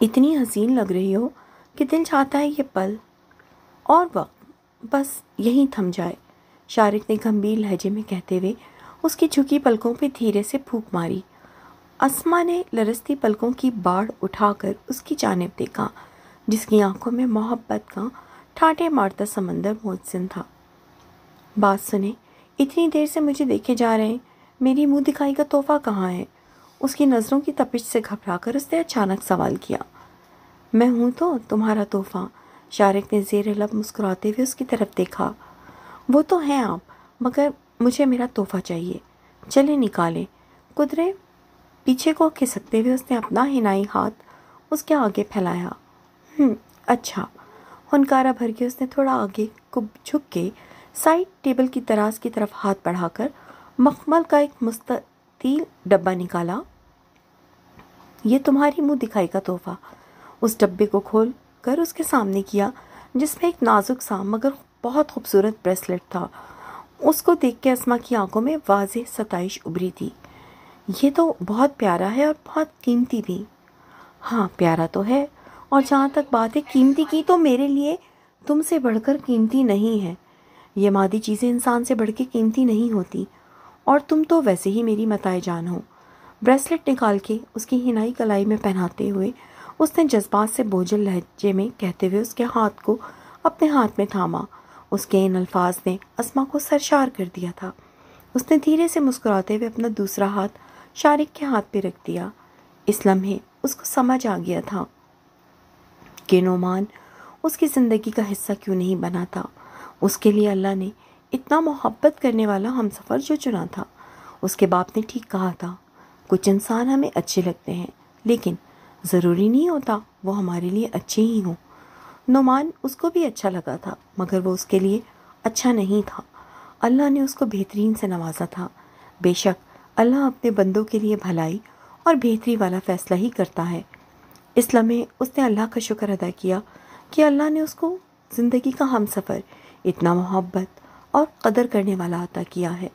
اتنی حسین لگ رہی ہو کہ دل چاہتا ہے یہ پل اور وقت بس یہیں تھم جائے، شارق نے گمبھیر لہجے میں کہتے ہوئے اس کی جھکی پلکوں پہ دھیرے سے پھونک ماری۔ اسما نے لرزتی پلکوں کی باڑ اٹھا کر اس کی جانب دیکھا، جس کی آنکھوں میں محبت کا ٹھاٹھے مارتا سمندر موجزن تھا۔ بات سنیں، اتنی دیر سے مجھے دیکھے جا رہے ہیں، میری منہ دکھائی کا تحفہ کہاں ہے؟ اس کی نظروں کی تپش سے گھبرا کر اس نے اچانک سوال کیا۔ میں ہوں تو تمہارا تحفہ، شارق نے زیر لب مسکراتے ہوئے اس کی طرف دیکھا۔ وہ تو ہیں آپ، مگر مجھے میرا تحفہ چاہیے، چلے نکالیں۔ قدرے پیچھے کو کھسکتے ہوئے اس نے اپنا حنائی ہاتھ اس کے آگے پھیلایا۔ اچھا، ہنکارا بھر کے اس نے تھوڑا آگے کو جھک کے سائڈ ٹیبل کی دراز کی طرف ہاتھ بڑھا کر مخمل کا ایک مستطیل ڈبہ نکالا۔ یہ تمہاری منہ دکھائی کا تحفہ۔ اس ڈبے کو کھول کر اس کے سامنے کیا، جس میں ایک نازک سا مگر بہت خوبصورت بریسلٹ تھا۔ اس کو دیکھ کے اسما کی آنکھوں میں واضح ستائش ابھری تھی۔ یہ تو بہت پیارا ہے اور بہت قیمتی بھی۔ ہاں پیارا تو ہے، اور جہاں تک بات ہے قیمتی کی، تو میرے لیے تم سے بڑھ کر قیمتی نہیں ہے۔ یہ مادی چیزیں انسان سے بڑھ کے قیمتی نہیں ہوتی، اور تم تو ویسے ہی میری متاع جان ہو۔ بریسلٹ نکال کے اس کی حنائی کلائی میں پہناتے ہوئے اس نے جذبات سے بوجھل لہجے میں کہتے ہوئے اس کے ہاتھ کو اپنے ہاتھ میں تھاما۔ اس کے ان الفاظ نے اسما کو سرشار کر دیا تھا۔ اس نے دھیرے سے مسکراتے ہوئے اپنا دوسرا ہاتھ شارق کے ہاتھ پہ رکھ دیا۔ اس لمحے اس کو سمجھ آ گیا تھا کہ نعمان اس کی زندگی کا حصہ کیوں نہیں بنا تھا۔ اس کے لیے اللہ نے اتنا محبت کرنے والا ہمسفر جو چنا تھا۔ اس کے باپ نے ٹھیک کہا تھا، کچھ انسان ہمیں اچھے لگتے ہیں، لیکن ضروری نہیں ہوتا وہ ہمارے لیے اچھے ہی ہوں۔ نعمان اس کو بھی اچھا لگا تھا، مگر وہ اس کے لیے اچھا نہیں تھا۔ اللہ نے اس کو بہترین سے نوازا تھا۔ بے شک اللہ اپنے بندوں کے لیے بھلائی اور بہتری والا فیصلہ ہی کرتا ہے۔ اس لمحے اس نے اللہ کا شکر ادا کیا کہ اللہ نے اس کو زندگی کا ہم سفر اتنا محبت اور قدر کرنے والا عطا کیا ہے۔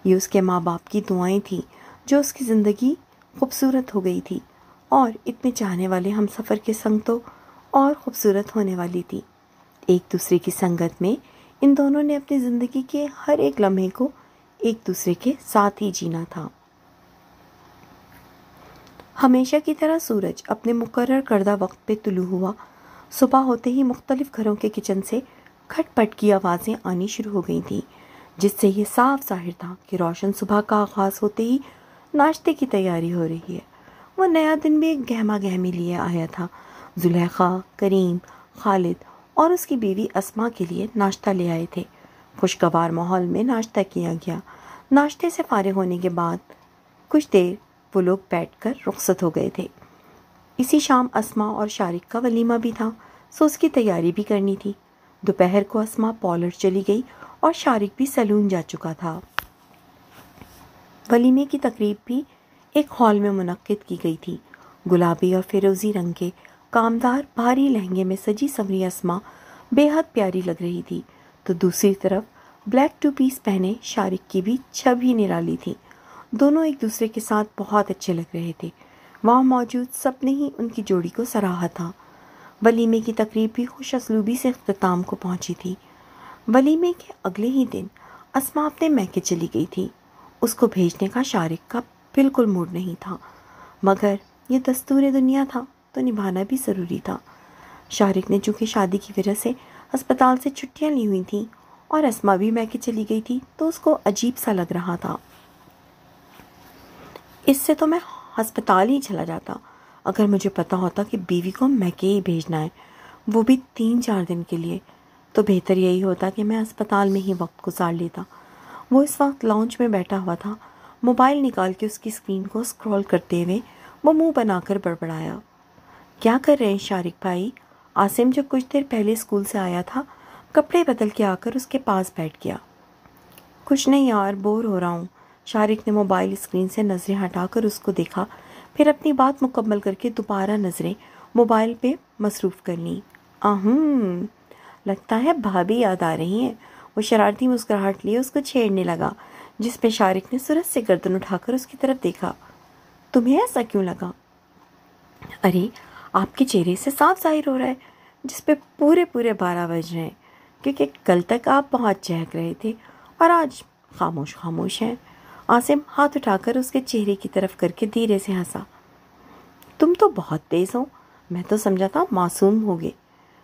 یہ اس کے ماں باپ کی دعائیں تھیں جو اس کی زندگی خوبصورت ہو گئی تھی، اور اتنے چاہنے والے ہم سفر کے سنگ تو اور خوبصورت ہونے والی تھی۔ ایک دوسرے کی سنگت میں ان دونوں نے اپنی زندگی کے ہر ایک لمحے کو ایک دوسرے کے ساتھ ہی جینا تھا۔ ہمیشہ کی طرح سورج اپنے مقرر کردہ وقت پہ طلوع ہوا۔ صبح ہوتے ہی مختلف گھروں کے کچن سے کھٹ پٹ کی آوازیں آنی شروع ہو گئی تھیں، جس سے یہ صاف ظاہر تھا کہ روشن صبح کا آغاز ہوتے ہی ناشتے کی تیاری ہو رہی ہے۔ وہ نیا دن بھی ایک گہما گہمی لیے آیا تھا۔ زلیخا، کریم، خالد اور اس کی بیوی اسما کے لیے ناشتہ لے آئے تھے۔ خوشگوار ماحول میں ناشتہ کیا گیا۔ ناشتے سے فارغ ہونے کے بعد کچھ دیر وہ لوگ بیٹھ کر رخصت ہو گئے تھے۔ اسی شام اسما اور شارق کا ولیمہ بھی تھا، سو اس کی تیاری بھی کرنی تھی۔ دوپہر کو اسما پالر چلی گئی اور شارق بھی سیلون جا چکا تھا۔ ولیمے کی تقریب بھی ایک ہال میں منعقد کی گئی تھی۔ گلابی اور فیروزی رنگ کے کامدار بھاری لہنگے میں سجی سنوری اسما بے حد پیاری لگ رہی تھی، تو دوسری طرف بلیک ٹو پیس پہنے شارق کی بھی چھب ہی نرالی تھی۔ دونوں ایک دوسرے کے ساتھ بہت اچھے لگ رہے تھے۔ وہاں موجود سب نے ہی ان کی جوڑی کو سراہا تھا۔ ولیمے کی تقریب بھی خوش اسلوبی سے اختتام کو پہنچی تھی۔ ولیمے کے اگلے ہی دن اسما اپنے میکے چلی گئی تھی۔ اس کو بھیجنے کا شارق کا بالکل موڈ نہیں تھا، مگر یہ دستور دنیا تھا تو نبھانا بھی ضروری تھا۔ شارق نے چونکہ شادی کی وجہ سے ہسپتال سے چھٹیاں لی ہوئی تھیں اور اسما بھی میکے چلی گئی تھی، تو اس کو عجیب سا لگ رہا تھا۔ اس سے تو میں ہسپتال ہی چلا جاتا اگر مجھے پتا ہوتا کہ بیوی کو میکے ہی بھیجنا ہے، وہ بھی 3-4 دن کے لیے، تو بہتر یہی ہوتا کہ میں ہسپتال میں ہی وقت گزار لیتا۔ وہ اس وقت لاؤنج میں بیٹھا ہوا تھا۔ موبائل نکال کے اس کی اسکرین کو اسکرول کرتے ہوئے وہ منہ بنا کر بڑبڑایا، کیا کر رہے ہیں شارق بھائی؟ عاصم جو کچھ دیر پہلے اسکول سے آیا تھا، کپڑے بدل کے آ کر اس کے پاس بیٹھ گیا۔ کچھ نہیں یار، بور ہو رہا ہوں۔ شارق نے موبائل اسکرین سے نظریں ہٹا کر اس کو دیکھا، پھر اپنی بات مکمل کر کے دوبارہ نظریں موبائل پہ مصروف کر لیں۔ لگتا ہے بھابھی یاد آ رہی ہیں۔ وہ شرارتی مسکراہٹ لیے اس کو چھیڑنے لگا، جس پہ شارق نے سرت سے گردن اٹھا کر اس کی طرف دیکھا۔ تمہیں ایسا کیوں لگا؟ ارے آپ کے چہرے سے صاف ظاہر ہو رہا ہے، جس پہ پورے 12 بج رہے ہیں، کیونکہ کل تک آپ بہت چہک رہے تھے اور آج خاموش خاموش ہیں۔ عاصم ہاتھ اٹھا کر اس کے چہرے کی طرف کر کے دھیرے سے ہنسا۔ تم تو بہت تیز ہو، میں تو سمجھا تھا معصوم ہوگے۔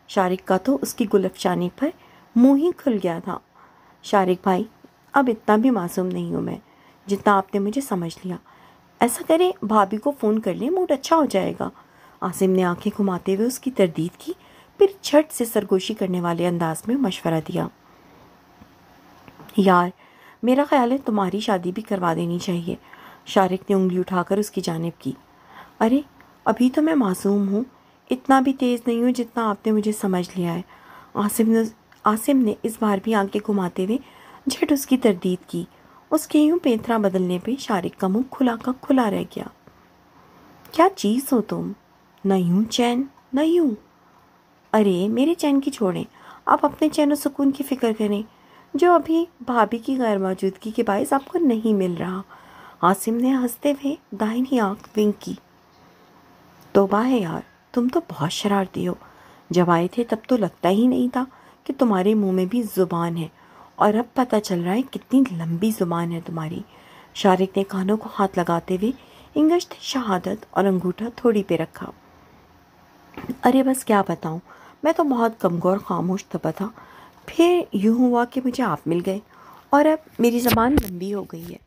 شارق کا تو اس کی گل افشانی پر منہ ہی کھل گیا تھا۔ شارق بھائی، اب اتنا بھی معصوم نہیں ہوں میں جتنا آپ نے مجھے سمجھ لیا۔ ایسا کریں بھابھی کو فون کر لیں، موڈ اچھا ہو جائے گا۔ عاصم نے آنکھیں گھماتے ہوئے اس کی تردید کی، پھر جھٹ سے سرگوشی کرنے والے انداز میں مشورہ دیا۔ یار، میرا خیال ہے تمہاری شادی بھی کروا دینی چاہیے۔ شارق نے انگلی اٹھا کر اس کی جانب کی۔ ارے ابھی تو میں معصوم ہوں، اتنا بھی تیز نہیں ہوں جتنا آپ نے مجھے سمجھ لیا ہے۔ عاصم نے اس بار بھی آنکھیں گھماتے ہوئے جھٹ اس کی تردید کی۔ اس کے یوں پیترا بدلنے پہ شارق کا منہ کھلا کا کھلا رہ گیا۔ کیا چیز ہو تم، نہ یوں چین نہ یوں۔ ارے میرے چین کی چھوڑیں، آپ اپنے چین و سکون کی فکر کریں، جو ابھی بھابھی کی غیر موجودگی کے باعث آپ کو نہیں مل رہا۔ عاصم نے ہنستے ہوئے داہنی آنکھ ونک کی۔ توبہ ہے یار، تم تو بہت شرارتی ہو۔ جب آئے تھے تب تو لگتا ہی نہیں تھا کہ تمہارے منہ میں بھی زبان ہے، اور اب پتہ چل رہا ہے کتنی لمبی زبان ہے تمہاری۔ شارق نے کانوں کو ہاتھ لگاتے ہوئے انگشت شہادت اور انگوٹھا تھوڑی پہ رکھا۔ ارے بس کیا بتاؤں، میں تو بہت کمگور خاموش دبا تھا، پھر یوں ہوا کہ مجھے آپ مل گئے اور اب میری زبان لمبی ہو گئی ہے۔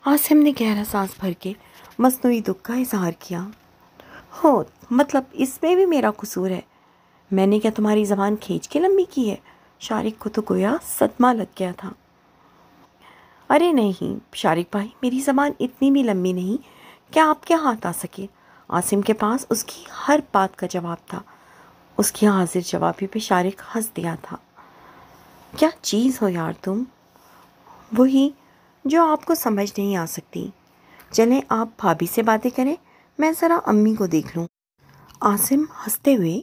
عاصم نے گہرا سانس بھر کے مصنوعی دکھ کا اظہار کیا۔ ہو، مطلب اس میں بھی میرا قصور ہے؟ میں نے کیا تمہاری زبان کھینچ کے لمبی کی ہے؟ شارق کو تو گویا صدمہ لگ گیا تھا۔ ارے نہیں شارق بھائی، میری زبان اتنی بھی لمبی نہیں کہ آپ کے ہاتھ آ سکے۔ عاصم کے پاس اس کی ہر بات کا جواب تھا۔ اس کی حاضر جوابی پہ شارق ہنس دیا تھا۔ کیا چیز ہو یار تم، وہی جو آپ کو سمجھ نہیں آ سکتی۔ چلیں آپ بھابھی سے باتیں کریں، میں ذرا امی کو دیکھ لوں۔ عاصم ہنستے ہوئے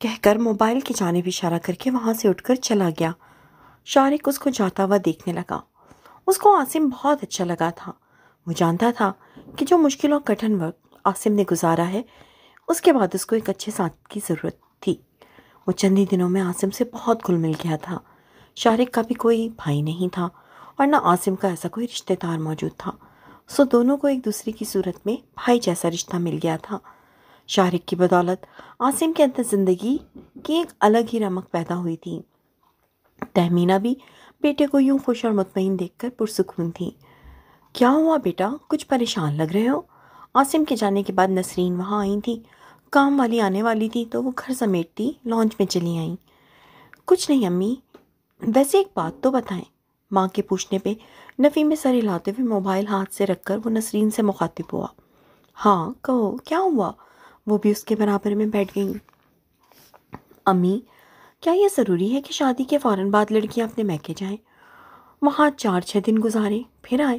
کہہ کر موبائل کی جانب اشارہ کر کے وہاں سے اٹھ کر چلا گیا۔ شارق اس کو جاتا ہوا دیکھنے لگا۔ اس کو عاصم بہت اچھا لگا تھا۔ وہ جانتا تھا کہ جو مشکل اور کٹھن وقت عاصم نے گزارا ہے، اس کے بعد اس کو ایک اچھے ساتھ کی ضرورت تھی۔ وہ چند ہی دنوں میں عاصم سے بہت گھل مل گیا تھا۔ شارق کا بھی کوئی بھائی نہیں تھا اور نہ عاصم کا ایسا کوئی رشتہ دار موجود تھا، سو دونوں کو ایک دوسرے کی صورت میں بھائی جیسا رشتہ مل گیا تھا۔ شارق کی بدولت عاصم کے اندر زندگی کی ایک الگ ہی رمق پیدا ہوئی تھی۔ تہمینہ بھی بیٹے کو یوں خوش اور مطمئن دیکھ کر پرسکون تھی۔ کیا ہوا بیٹا، کچھ پریشان لگ رہے ہو؟ عاصم کے جانے کے بعد نسرین وہاں آئی تھی، کام والی آنے والی تھی تو وہ گھر سمیٹتی لانچ میں چلی آئیں۔ کچھ نہیں امی، ویسے ایک بات تو بتائیں۔ ماں کے پوچھنے پہ نفی میں سر ہلاتے ہوئے موبائل ہاتھ سے رکھ کر وہ نسرین سے مخاطب ہوا۔ ہاں کہو، کیا ہوا؟ وہ بھی اس کے برابر میں بیٹھ گئیں۔ امی، کیا یہ ضروری ہے کہ شادی کے فوراً بعد لڑکیاں اپنے میکے جائیں، وہاں 4-6 دن گزاریں پھر آئیں؟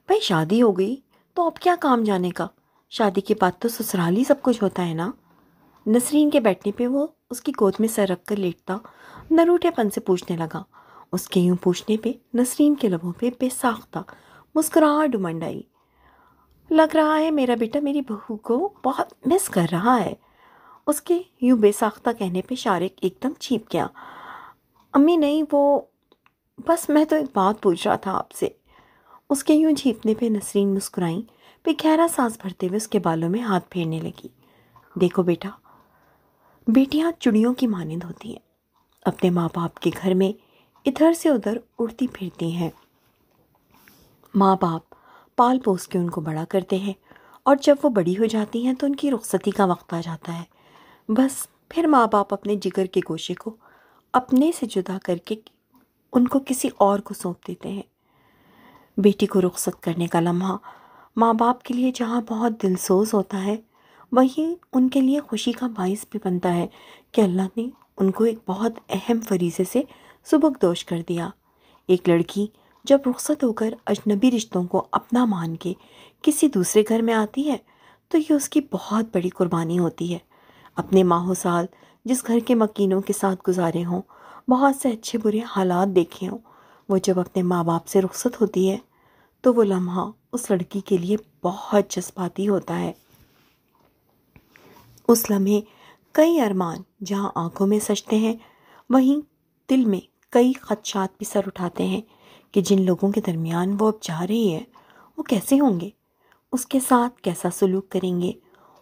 بھائی شادی ہو گئی تو اب کیا کام جانے کا؟ شادی کے بعد تو سسرال ہی سب کچھ ہوتا ہے نا۔ نسرین کے بیٹھنے پہ وہ اس کی گود میں سر رکھ کر لیٹتا نروٹھے پن سے پوچھنے لگا۔ اس کے یوں پوچھنے پہ نسرین کے لبوں پہ بے ساختہ مسکراہٹ امنڈ آئی۔ لگ رہا ہے میرا بیٹا میری بہو کو بہت مس کر رہا ہے۔ اس کے یوں بے ساختہ کہنے پہ شارق ایک دم چیپ گیا۔ امی نہیں، وہ بس میں تو ایک بات پوچھ رہا تھا آپ سے۔ اس کے یوں جھیپنے پہ نسرین مسکرائیں، پہ گہرا سانس بھرتے ہوئے اس کے بالوں میں ہاتھ پھیرنے لگی۔ دیکھو بیٹا، بیٹیاں چڑیوں کی مانند ہوتی ہیں، اپنے ماں باپ کے گھر میں ادھر سے ادھر اڑتی پھرتی ہیں۔ ماں باپ پال پوس کے ان کو بڑا کرتے ہیں، اور جب وہ بڑی ہو جاتی ہیں تو ان کی رخصتی کا وقت آ جاتا ہے۔ بس پھر ماں باپ اپنے جگر کے گوشے کو اپنے سے جدا کر کے ان کو کسی اور کو سونپ دیتے ہیں۔ بیٹی کو رخصت کرنے کا لمحہ ماں باپ کے لیے جہاں بہت دلسوز ہوتا ہے، وہیں ان کے لیے خوشی کا باعث بھی بنتا ہے کہ اللہ نے ان کو ایک بہت اہم فریضے سے سبکدوش کر دیا۔ ایک لڑکی جب رخصت ہو کر اجنبی رشتوں کو اپنا مان کے کسی دوسرے گھر میں آتی ہے تو یہ اس کی بہت بڑی قربانی ہوتی ہے۔ اپنے ماہ و سال جس گھر کے مکینوں کے ساتھ گزارے ہوں، بہت سے اچھے برے حالات دیکھے ہوں، وہ جب اپنے ماں باپ سے رخصت ہوتی ہے تو وہ لمحہ اس لڑکی کے لیے بہت جذباتی ہوتا ہے۔ اس لمحے کئی ارمان جہاں آنکھوں میں سجتے ہیں وہیں دل میں کئی خدشات بھی سر اٹھاتے ہیں کہ جن لوگوں کے درمیان وہ اب جا رہی ہے وہ کیسے ہوں گے، اس کے ساتھ کیسا سلوک کریں گے،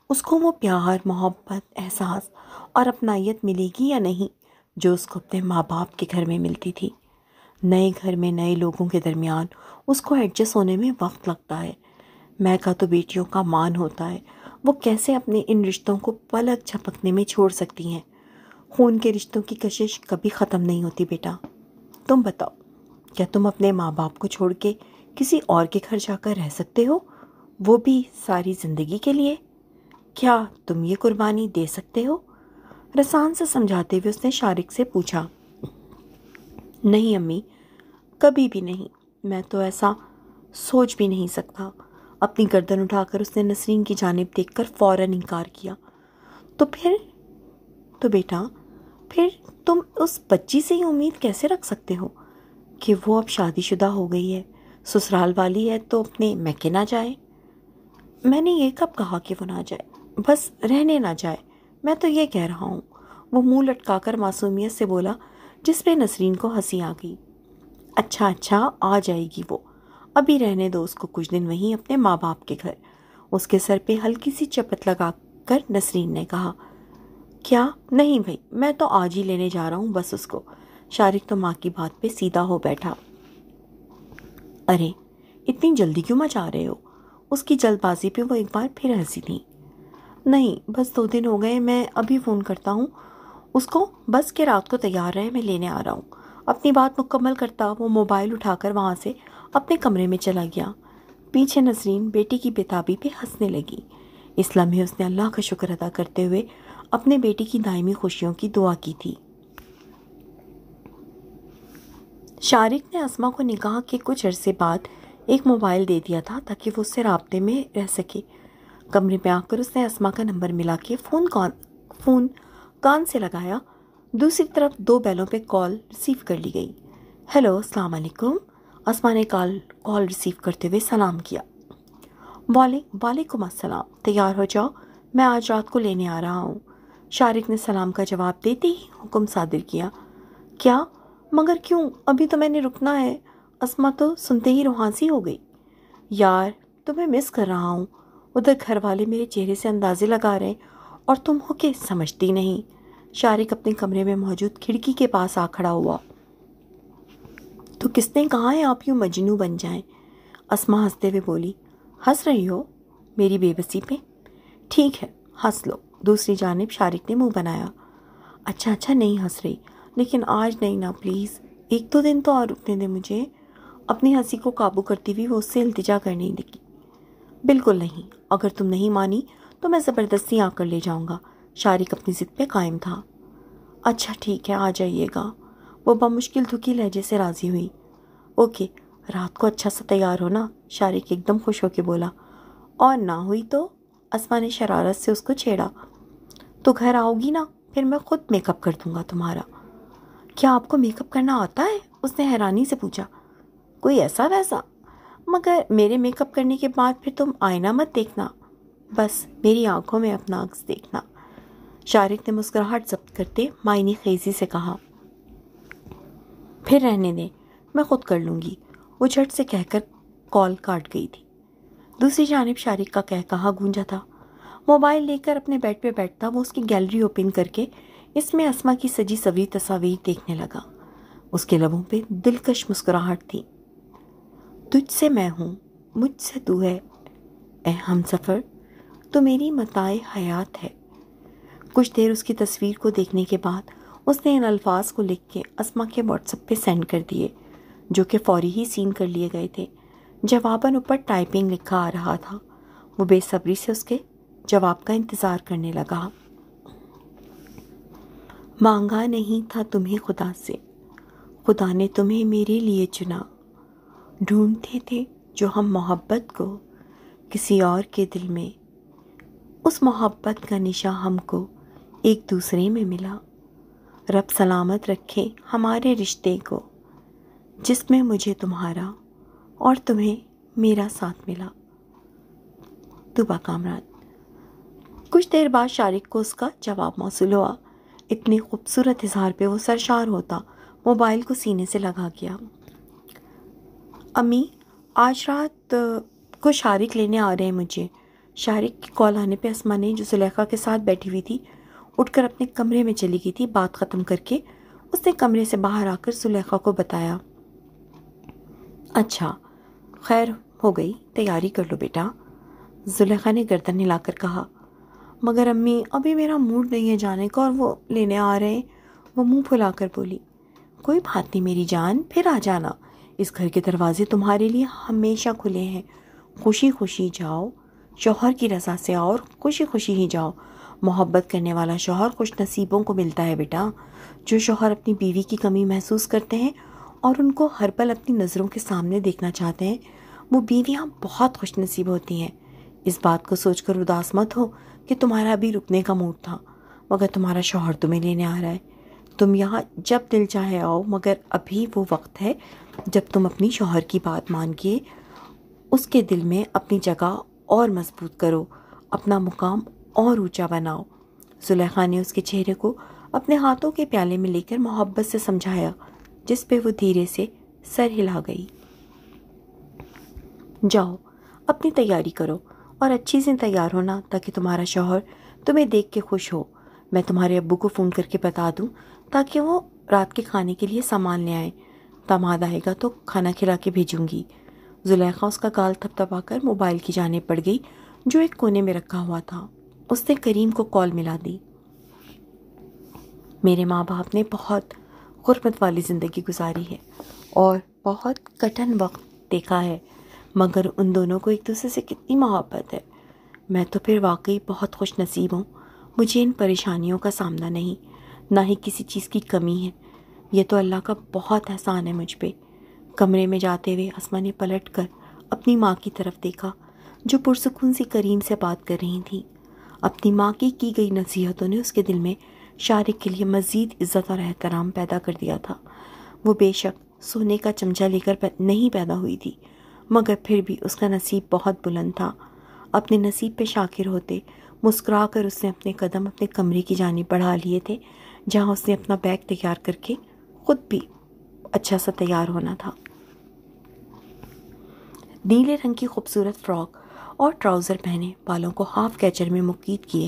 اس کو وہ پیار، محبت، احساس اور اپنائیت ملے گی یا نہیں جو اس کو اپنے ماں باپ کے گھر میں ملتی تھی۔ نئے گھر میں نئے لوگوں کے درمیان اس کو ایڈجسٹ ہونے میں وقت لگتا ہے۔ مہکا تو بیٹیوں کا مان ہوتا ہے، وہ کیسے اپنے ان رشتوں کو پلک جھپکنے میں چھوڑ سکتی ہیں۔ خون کے رشتوں کی کشش کبھی ختم نہیں ہوتی بیٹا۔ تم بتاؤ، کیا تم اپنے ماں باپ کو چھوڑ کے کسی اور کے گھر جا کر رہ سکتے ہو، وہ بھی ساری زندگی کے لیے؟ کیا تم یہ قربانی دے سکتے ہو؟ رسان سے سمجھاتے ہوئے اس نے شارق سے پوچھا۔ نہیں امی، کبھی بھی نہیں، میں تو ایسا سوچ بھی نہیں سکتا۔ اپنی گردن اٹھا کر اس نے نسرین کی جانب دیکھ کر فوراً انکار کیا۔ تو بیٹا پھر تم اس بچی سے ہی امید کیسے رکھ سکتے ہو کہ وہ اب شادی شدہ ہو گئی ہے، سسرال والی ہے تو اپنے میکے نہ جائے؟ میں نے یہ کب کہا کہ وہ نہ جائے، بس رہنے نہ جائے، میں تو یہ کہہ رہا ہوں۔ وہ منہ لٹکا کر معصومیت سے بولا، جس پہ نسرین کو ہنسی آ گئی۔ اچھا آ جائے گی وہ، ابھی رہنے دو اس کو کچھ دن وہیں اپنے ماں باپ کے گھر۔ اس کے سر پہ ہلکی سی چپت لگا کر نسرین نے کہا۔ کیا؟ نہیں بھائی، میں تو آج ہی لینے جا رہا ہوں بس اس کو۔ شارق تو ماں کی بات پہ سیدھا ہو بیٹھا۔ ارے اتنی جلدی کیوں مچا رہے ہو؟ اس کی جلد بازی پہ وہ ایک بار پھر ہنسی تھی۔ نہیں بس 2 دن ہو گئے، میں ابھی فون کرتا ہوں اس کو، بس کہ رات کو تیار رہے، میں لینے آ رہا ہوں۔ اپنی بات مکمل کرتا وہ موبائل اٹھا کر وہاں سے اپنے کمرے میں چلا گیا۔ پیچھے نسرین بیٹی کی بےتابی پہ ہنسنے لگی۔ اس لمحے اس نے اللہ کا شکر ادا کرتے ہوئے اپنے بیٹی کی دائمی خوشیوں کی دعا کی تھی۔ شارق نے اسما کو نکاح کے کچھ عرصے بعد ایک موبائل دے دیا تھا تاکہ وہ اس سے رابطے میں رہ سکے۔ کمرے میں آ کر اس نے اسما کا نمبر ملا کے فون کان سے لگایا۔ دوسری طرف 2 بیلوں پہ کال ریسیو کر لی گئی۔ ہیلو، السلام علیکم۔ اسما نے کال ریسیو کرتے ہوئے سلام کیا۔ وعلیکم السلام، تیار ہو جاؤ، میں آج رات کو لینے آ رہا ہوں۔ شارق نے سلام کا جواب دیتے ہی حکم صادر کیا۔ کیا؟ مگر کیوں؟ ابھی تو میں نے رکنا ہے۔ اسما تو سنتے ہی روحانسی ہو گئی۔ یار تمہیں مس کر رہا ہوں، ادھر گھر والے میرے چہرے سے اندازے لگا رہے اور تم ہو کے سمجھتی نہیں۔ شارق اپنے کمرے میں موجود کھڑکی کے پاس آ کھڑا ہوا۔ تو کس نے کہا ہے آپ یوں مجنوں بن جائیں؟ اسما ہنستے ہوئے بولی۔ ہنس رہی ہو میری بے بسی پہ؟ ٹھیک ہے ہنس لو۔ دوسری جانب شارق نے منہ بنایا۔ اچھا نہیں ہنس رہی، لیکن آج نہیں نا پلیز، 1-2 دن تو اور رکنے دیں مجھے۔ اپنی ہنسی کو قابو کرتی ہوئی وہ اس سے التجا کرنے لگی۔ بالکل نہیں، اگر تم نہیں مانی تو میں زبردستی آ کر لے جاؤں گا۔ شارق اپنی ضد پہ قائم تھا۔ اچھا ٹھیک ہے، آ جائیے گا۔ وہ بمشکل دھکی لہجے سے راضی ہوئی۔ اوکے، رات کو اچھا سا تیار ہونا، شارق ایک دم خوش ہو کے بولا۔ اور نہ ہوئی تو؟ اسما نے شرارت سے اس کو چھیڑا۔ تو گھر آؤ گی نا، پھر میں خود میک اپ کر دوں گا تمہارا۔ کیا آپ کو میک اپ کرنا آتا ہے؟ اس نے حیرانی سے پوچھا۔ کوئی ایسا ویسا، مگر میرے میک اپ کرنے کے بعد پھر تم آئینہ مت دیکھنا، بس میری آنکھوں میں اپنا عکس دیکھنا۔ شارق نے مسکراہٹ ضبط کرتے معنی خیزی سے کہا۔ پھر رہنے دیں، میں خود کر لوں گی، وہ جھٹ سے کہہ کر کال کاٹ گئی تھی۔ دوسری جانب شارق کا کہا گونجا تھا۔ موبائل لے کر اپنے بیڈ پہ بیٹھتا وہ اس کی گیلری اوپن کر کے اس میں اسما کی سجی سوری تصاویر دیکھنے لگا۔ اس کے لبوں پہ دلکش مسکراہٹ تھی۔ تجھ سے میں ہوں، مجھ سے تو ہے، اے ہم سفر تو میری متاع حیات ہے۔ کچھ دیر اس کی تصویر کو دیکھنے کے بعد اس نے ان الفاظ کو لکھ کے اسما کے واٹس ایپ پہ سینڈ کر دیے، جو کہ فوری ہی سین کر لیے گئے تھے۔ جواباً اوپر ٹائپنگ لکھا آ رہا تھا۔ وہ بے صبری سے اس کے جواب کا انتظار کرنے لگا۔ مانگا نہیں تھا تمہیں خدا سے، خدا نے تمہیں میرے لیے چنا۔ ڈھونڈتے تھے جو ہم محبت کو کسی اور کے دل میں، اس محبت کا نشاں ہم کو ایک دوسرے میں ملا۔ رب سلامت رکھے ہمارے رشتے کو، جس میں مجھے تمہارا اور تمہیں میرا ساتھ ملا۔ طوبہ کامران۔ کچھ دیر بعد شارق کو اس کا جواب موصول ہوا۔ اتنی خوبصورت اظہار پہ وہ سرشار ہوتا موبائل کو سینے سے لگا گیا۔ امی، آج رات کو شارق لینے آ رہے ہیں مجھے۔ شارق کی کال آنے پہ اسما نے، جو زلیخا کے ساتھ بیٹھی ہوئی تھی، اٹھ کر اپنے کمرے میں چلی گئی تھی۔ بات ختم کر کے اس نے کمرے سے باہر آ کر زلیخا کو بتایا۔ اچھا، خیر ہو گئی، تیاری کر لو بیٹا، زلیخا نے گردن ہلا کر کہا۔ مگر امی، ابھی میرا موڈ نہیں ہے جانے کا، اور وہ لینے آ رہے ہیں، وہ منہ پھلا کر بولی۔ کوئی بات نہیں میری جان، پھر آ جانا، اس گھر کے دروازے تمہارے لیے ہمیشہ کھلے ہیں۔ خوشی خوشی جاؤ، شوہر کی رضا سے آؤ اور خوشی خوشی ہی جاؤ۔ محبت کرنے والا شوہر خوش نصیبوں کو ملتا ہے بیٹا۔ جو شوہر اپنی بیوی کی کمی محسوس کرتے ہیں اور ان کو ہر پل اپنی نظروں کے سامنے دیکھنا چاہتے ہیں، وہ بیویاں بہت خوش نصیب ہوتی ہیں۔ اس بات کو سوچ کر اداس مت ہو کہ تمہارا ابھی رکنے کا موڈ تھا، مگر تمہارا شوہر تمہیں لینے آ رہا ہے۔ تم یہاں جب دل چاہے آؤ، مگر ابھی وہ وقت ہے جب تم اپنی شوہر کی بات مان کے اس کے دل میں اپنی جگہ اور مضبوط کرو، اپنا مقام اور اونچا بناؤ۔ زلیخا نے اس کے چہرے کو اپنے ہاتھوں کے پیالے میں لے کر محبت سے سمجھایا، جس پہ وہ دھیرے سے سر ہلا گئی۔ جاؤ، اپنی تیاری کرو اور اچھی سے تیار ہونا تاکہ تمہارا شوہر تمہیں دیکھ کے خوش ہو۔ میں تمہارے ابو کو فون کر کے بتا دوں تاکہ وہ رات کے کھانے کے لیے سامان لے آئیں۔ داماد آئے گا تو کھانا کھلا کے بھیجوں گی۔ زلیخا اس کا گال تھپتھپا کر موبائل کی جانب پڑ گئی جو ایک کونے میں رکھا ہوا تھا۔ اس نے کریم کو کال ملا دی۔ میرے ماں باپ نے بہت غربت والی زندگی گزاری ہے اور بہت کٹھن وقت دیکھا ہے، مگر ان دونوں کو ایک دوسرے سے کتنی محبت ہے۔ میں تو پھر واقعی بہت خوش نصیب ہوں۔ مجھے ان پریشانیوں کا سامنا نہیں، نہ ہی کسی چیز کی کمی ہے۔ یہ تو اللہ کا بہت احسان ہے مجھ پہ۔ کمرے میں جاتے ہوئے اسما نے پلٹ کر اپنی ماں کی طرف دیکھا، جو پرسکون سی کریم سے بات کر رہی تھی۔ اپنی ماں کی گئی نصیحتوں نے اس کے دل میں شارق کے لیے مزید عزت اور احترام پیدا کر دیا تھا۔ وہ بے شک سونے کا چمچہ لے کر نہیں پیدا ہوئی تھی، مگر پھر بھی اس کا نصیب بہت بلند تھا۔ اپنے نصیب پہ شاکر ہوتے مسکرا کر اس نے اپنے قدم اپنے کمرے کی جانب بڑھا لیے تھے، جہاں اس نے اپنا بیگ تیار کر کے خود بھی اچھا سا تیار ہونا تھا۔ نیلے رنگ کی خوبصورت فراک اور ٹراؤزر پہنے، بالوں کو ہاف کیچر میں مقید کیے،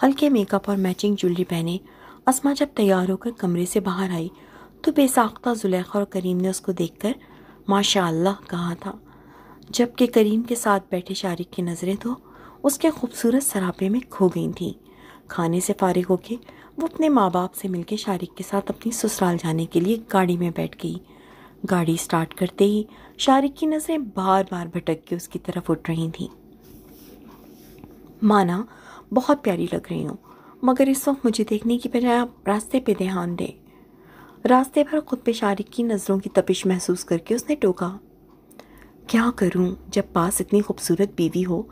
ہلکے میک اپ اور میچنگ جویلری پہنے، اسما جب تیار ہو کر کمرے سے باہر آئی تو بے ساختہ زلیخا اور کریم نے اس کو دیکھ کر ماشاء اللہ کہا تھا، جبکہ کریم کے ساتھ بیٹھے شارق کی نظریں تو اس کے خوبصورت سراپے میں کھو گئی تھیں۔ کھانے سے فارغ ہو کے وہ اپنے ماں باپ سے مل کے شارق کے ساتھ اپنی سسرال جانے کے لیے گاڑی میں بیٹھ گئی۔ گاڑی سٹارٹ کرتے ہی شارق کی نظریں بار بار بھٹک کے اس کی طرف اٹھ رہی تھیں۔ مانا بہت پیاری لگ رہی ہوں، مگر اس وقت مجھے دیکھنے کی بجائے آپ راستے پہ دھیان دیں۔ راستے بھر خود پہ شارق کی نظروں کی تپش محسوس کر کے اس نے ٹوکا، کیا کروں، جب پاس اتنی خوبصورت بیوی ہو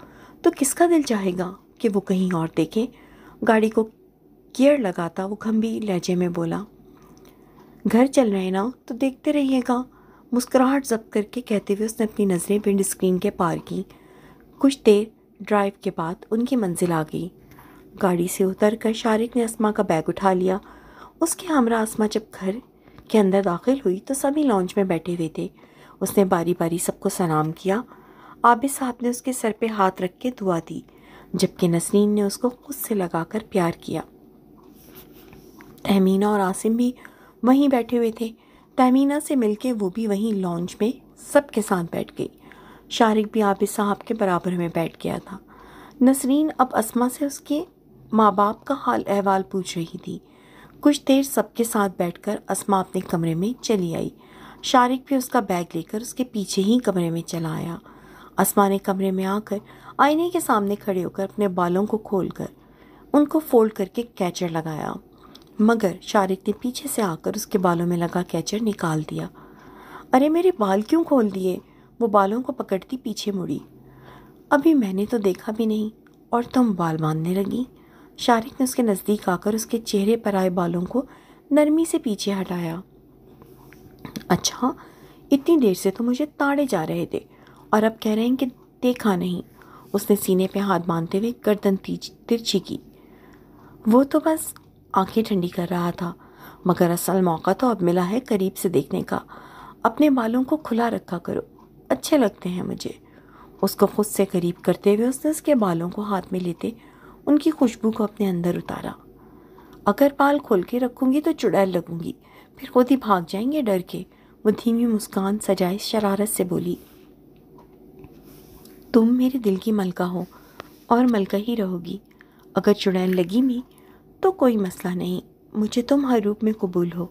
تو کس کا دل چاہے گا کہ وہ کہیں اور دیکھے۔ گاڑی کو گیئر لگاتا وہ گھمبی لہجے میں بولا، گھر چل رہے نا تو دیکھتے رہیے گا، مسکراہٹ ضبط کر کے کہتے ہوئے اس نے اپنی نظریں ونڈ اسکرین کے پار کی۔ کچھ دیر ڈرائیو کے بعد ان کی منزل آ گئی۔ گاڑی سے اتر کر شارق نے اسما کا بیگ اٹھا لیا۔ اس کے ہمراہ اسما جب گھر کے اندر داخل ہوئی تو سبھی لانچ میں بیٹھے ہوئے تھے۔ اس نے باری باری سب کو سلام کیا۔ عابد صاحب نے اس کے سر پہ ہاتھ رکھ کے دعا دی، جبکہ نسرین نے اس کو خود سے لگا کر پیار کیا۔ تہمینہ اور عاصم بھی وہیں بیٹھے ہوئے تھے۔ تہمینہ سے مل کے وہ بھی وہیں لانچ میں سب کے ساتھ بیٹھ گئی۔ شارق بھی عابد صاحب کے برابر میں بیٹھ گیا تھا۔ نسرین اب اسما سے اس کے ماں باپ کا حال احوال پوچھ رہی تھی۔ کچھ دیر سب کے ساتھ بیٹھ کر اسما اپنے کمرے میں چلی آئی۔ شارق بھی اس کا بیگ لے کر اس کے پیچھے ہی کمرے میں چلا آیا۔ اسما نے کمرے میں آ کر آئینے کے سامنے کھڑے ہو کر اپنے بالوں کو کھول کر ان کو فولڈ کر کے کیچر لگایا، مگر شارق نے پیچھے سے آ کر اس کے بالوں میں لگا کیچر نکال دیا۔ ارے میرے بال کیوں کھول دیے؟ وہ بالوں کو پکڑتی پیچھے مڑی۔ ابھی میں نے تو دیکھا بھی نہیں اور تم بال باندھنے لگی۔ شارق نے اس کے نزدیک آ کر اس کے چہرے پر آئے بالوں کو نرمی سے پیچھے ہٹایا۔ اچھا، اتنی دیر سے تو مجھے تاڑے جا رہے تھے اور اب کہہ رہے ہیں کہ دیکھا نہیں۔ اس نے سینے پہ ہاتھ باندھتے ہوئے گردن ترچھی کی۔ وہ تو بس آنکھیں ٹھنڈی کر رہا تھا، مگر اصل موقع تو اب ملا ہے قریب سے دیکھنے کا۔ اپنے بالوں کو کھلا رکھا کرو، اچھے لگتے ہیں مجھے۔ اس کو خود سے قریب کرتے ہوئے اس نے اس کے بالوں کو ہاتھ میں لیتے ان کی خوشبو کو اپنے اندر اتارا۔ اگر بال کھول کے رکھوں گی تو چڑیل لگوں گی، پھر خود ہی بھاگ جائیں گے ڈر کے۔ وہ دھیمی مسکان سجائے شرارت سے بولی، تم میرے دل کی ملکہ ہو اور ملکہ ہی رہو گی۔ اگر چڑیل لگی بھی تو کوئی مسئلہ نہیں، مجھے تم ہر روپ میں قبول ہو۔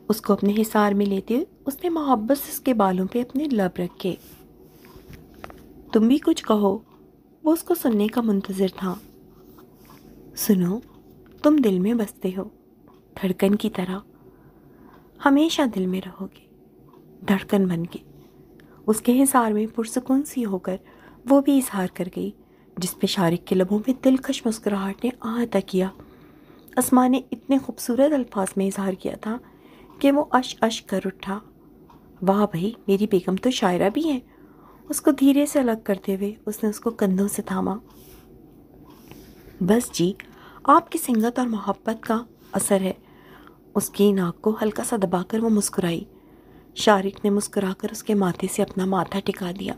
اس کو اپنے حصار میں لیتے ہوئے اس نے محبت سے اس کے بالوں پہ اپنے لب رکھے۔ تم بھی کچھ کہو، وہ اس کو سننے کا منتظر تھا۔ سنو، تم دل میں بستے ہو، دھڑکن کی طرح، ہمیشہ دل میں رہو گے، دھڑکن بن کے۔ اس کے حصار میں پرسکون سی ہو کر وہ بھی اظہار کر گئی، جس پہ شارق کے لبوں میں دلکش مسکراہٹ نے احاطہ کیا۔ اسما نے اتنے خوبصورت الفاظ میں اظہار کیا تھا کہ وہ اش اش کر اٹھا۔ واہ بھائی، میری بیگم تو شاعرہ بھی ہے۔ اس کو دھیرے سے الگ کرتے ہوئے اس نے اس کو کندھوں سے تھاما۔ بس جی، آپ کی سنگت اور محبت کا اثر ہے۔ اس کی ناک کو ہلکا سا دبا کر وہ مسکرائی۔ شارق نے مسکرا کر اس کے ماتھے سے اپنا ماتھا ٹکا دیا۔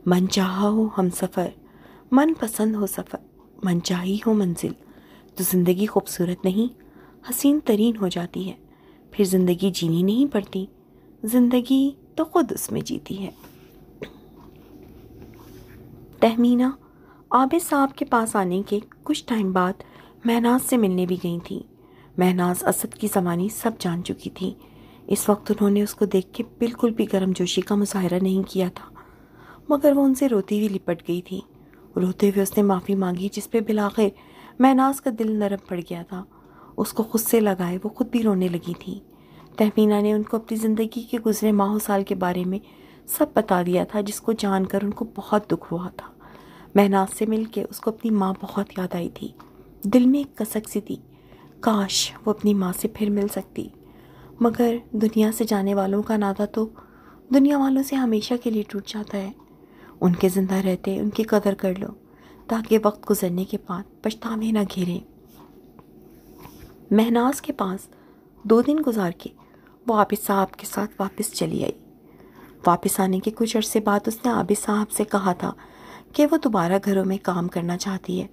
من چاہا ہو ہم سفر، من پسند ہو سفر، من چاہی ہو منزل، تو زندگی خوبصورت نہیں حسین ترین ہو جاتی ہے۔ پھر زندگی جینی نہیں پڑتی، زندگی تو خود اس میں جیتی ہے۔ تہمینہ عابد صاحب کے پاس آنے کے کچھ ٹائم بعد مہناز سے ملنے بھی گئی تھی۔ مہناز اسد کی زبانی سب جان چکی تھی۔ اس وقت انہوں نے اس کو دیکھ کے بالکل بھی گرم جوشی کا مظاہرہ نہیں کیا تھا، مگر وہ ان سے روتی ہوئی لپٹ گئی تھی۔ روتے ہوئے اس نے معافی مانگی، جس پہ بالآخر مہناز کا دل نرم پڑ گیا تھا۔ اس کو خود سے لگائے وہ خود بھی رونے لگی تھی۔ تہمینہ نے ان کو اپنی زندگی کے گزرے ماہ و سال کے بارے میں سب بتا دیا تھا، جس کو جان کر ان کو بہت دکھ ہوا تھا۔ مہناز سے مل کے اس کو اپنی ماں بہت یاد آئی تھی۔ دل میں ایک کسک سی تھی، کاش وہ اپنی ماں سے پھر مل سکتی، مگر دنیا سے جانے والوں کا ناطہ تو دنیا والوں سے ہمیشہ کے لیے ٹوٹ جاتا ہے۔ ان کے زندہ رہتے ان کی قدر کر لو، تاکہ وقت گزرنے کے بعد پچھتاوے نہ گھیریں۔ مہناز کے پاس 2 دن گزار کے وہ عابد صاحب کے ساتھ واپس چلی آئی۔ واپس آنے کے کچھ عرصے بعد اس نے عابد صاحب سے کہا تھا کہ وہ دوبارہ گھروں میں کام کرنا چاہتی ہے،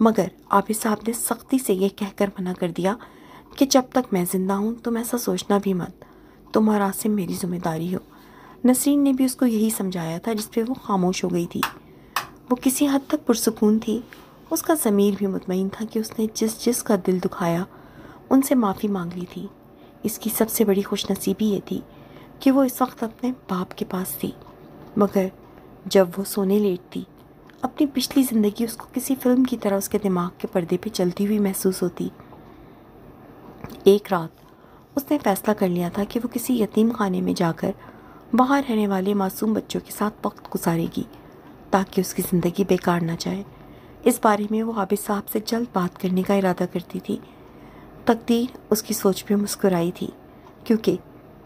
مگر عابد صاحب نے سختی سے یہ کہہ کر منع کر دیا کہ جب تک میں زندہ ہوں تم ایسا سوچنا بھی مت، تم اور عاصم میری ذمہ داری ہو۔ نسرین نے بھی اس کو یہی سمجھایا تھا، جس پہ وہ خاموش ہو گئی تھی۔ وہ کسی حد تک پرسکون تھی، اس کا ضمیر بھی مطمئن تھا کہ اس نے جس کا دل دکھایا ان سے معافی مانگ لی تھی۔ اس کی سب سے بڑی خوش نصیبی یہ تھی کہ وہ اس وقت اپنے باپ کے پاس تھی، مگر جب وہ سونے لیٹتی اپنی پچھلی زندگی اس کو کسی فلم کی طرح اس کے دماغ کے پردے پہ چلتی ہوئی محسوس ہوتی۔ ایک رات اس نے فیصلہ کر لیا تھا کہ وہ کسی یتیم خانے میں جا کر وہاں رہنے والے معصوم بچوں کے ساتھ وقت گزارے گی، تاکہ اس کی زندگی بیکار نہ جائے۔ اس بارے میں وہ عابد صاحب سے جلد بات کرنے کا ارادہ کرتی تھی۔ تقدیر اس کی سوچ پہ مسکرائی تھی، کیونکہ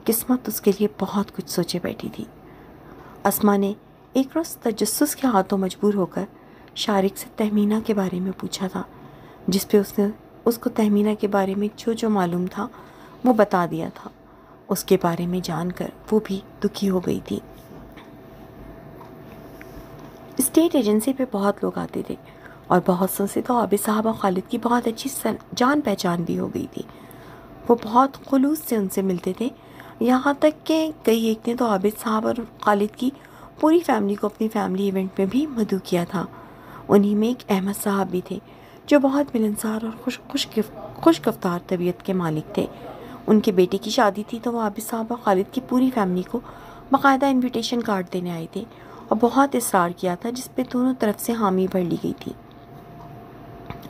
قسمت اس کے لیے بہت کچھ سوچے بیٹھی تھی۔ اسما نے ایک روز تجسس کے ہاتھوں مجبور ہو کر شارق سے تہمینہ کے بارے میں پوچھا تھا، جس پہ اس نے اس کو تہمینہ کے بارے میں جو معلوم تھا وہ بتا دیا تھا۔ اس کے بارے میں جان کر وہ بھی دکھی ہو گئی تھی۔ اسٹیٹ ایجنسی پہ بہت لوگ آتے تھے اور بہت سو سے تو عابد صاحب اور خالد کی بہت اچھی جان پہچان بھی ہو گئی تھی۔ وہ بہت خلوص سے ان سے ملتے تھے، یہاں تک کہ کئی ایک نے تو عابد صاحب اور خالد کی پوری فیملی کو اپنی فیملی ایونٹ میں بھی مدعو کیا تھا۔ انہی میں ایک احمد صاحب بھی تھے، جو بہت ملنسار اور خوش گفتار طبیعت کے مالک تھے۔ ان کے بیٹے کی شادی تھی تو وہ عابد صاحب اور خالد کی پوری فیملی کو باقاعدہ انویٹیشن کارڈ دینے آئے تھے اور بہت اصرار کیا تھا، جس پہ دونوں طرف سے حامی بھر لی گئی تھی۔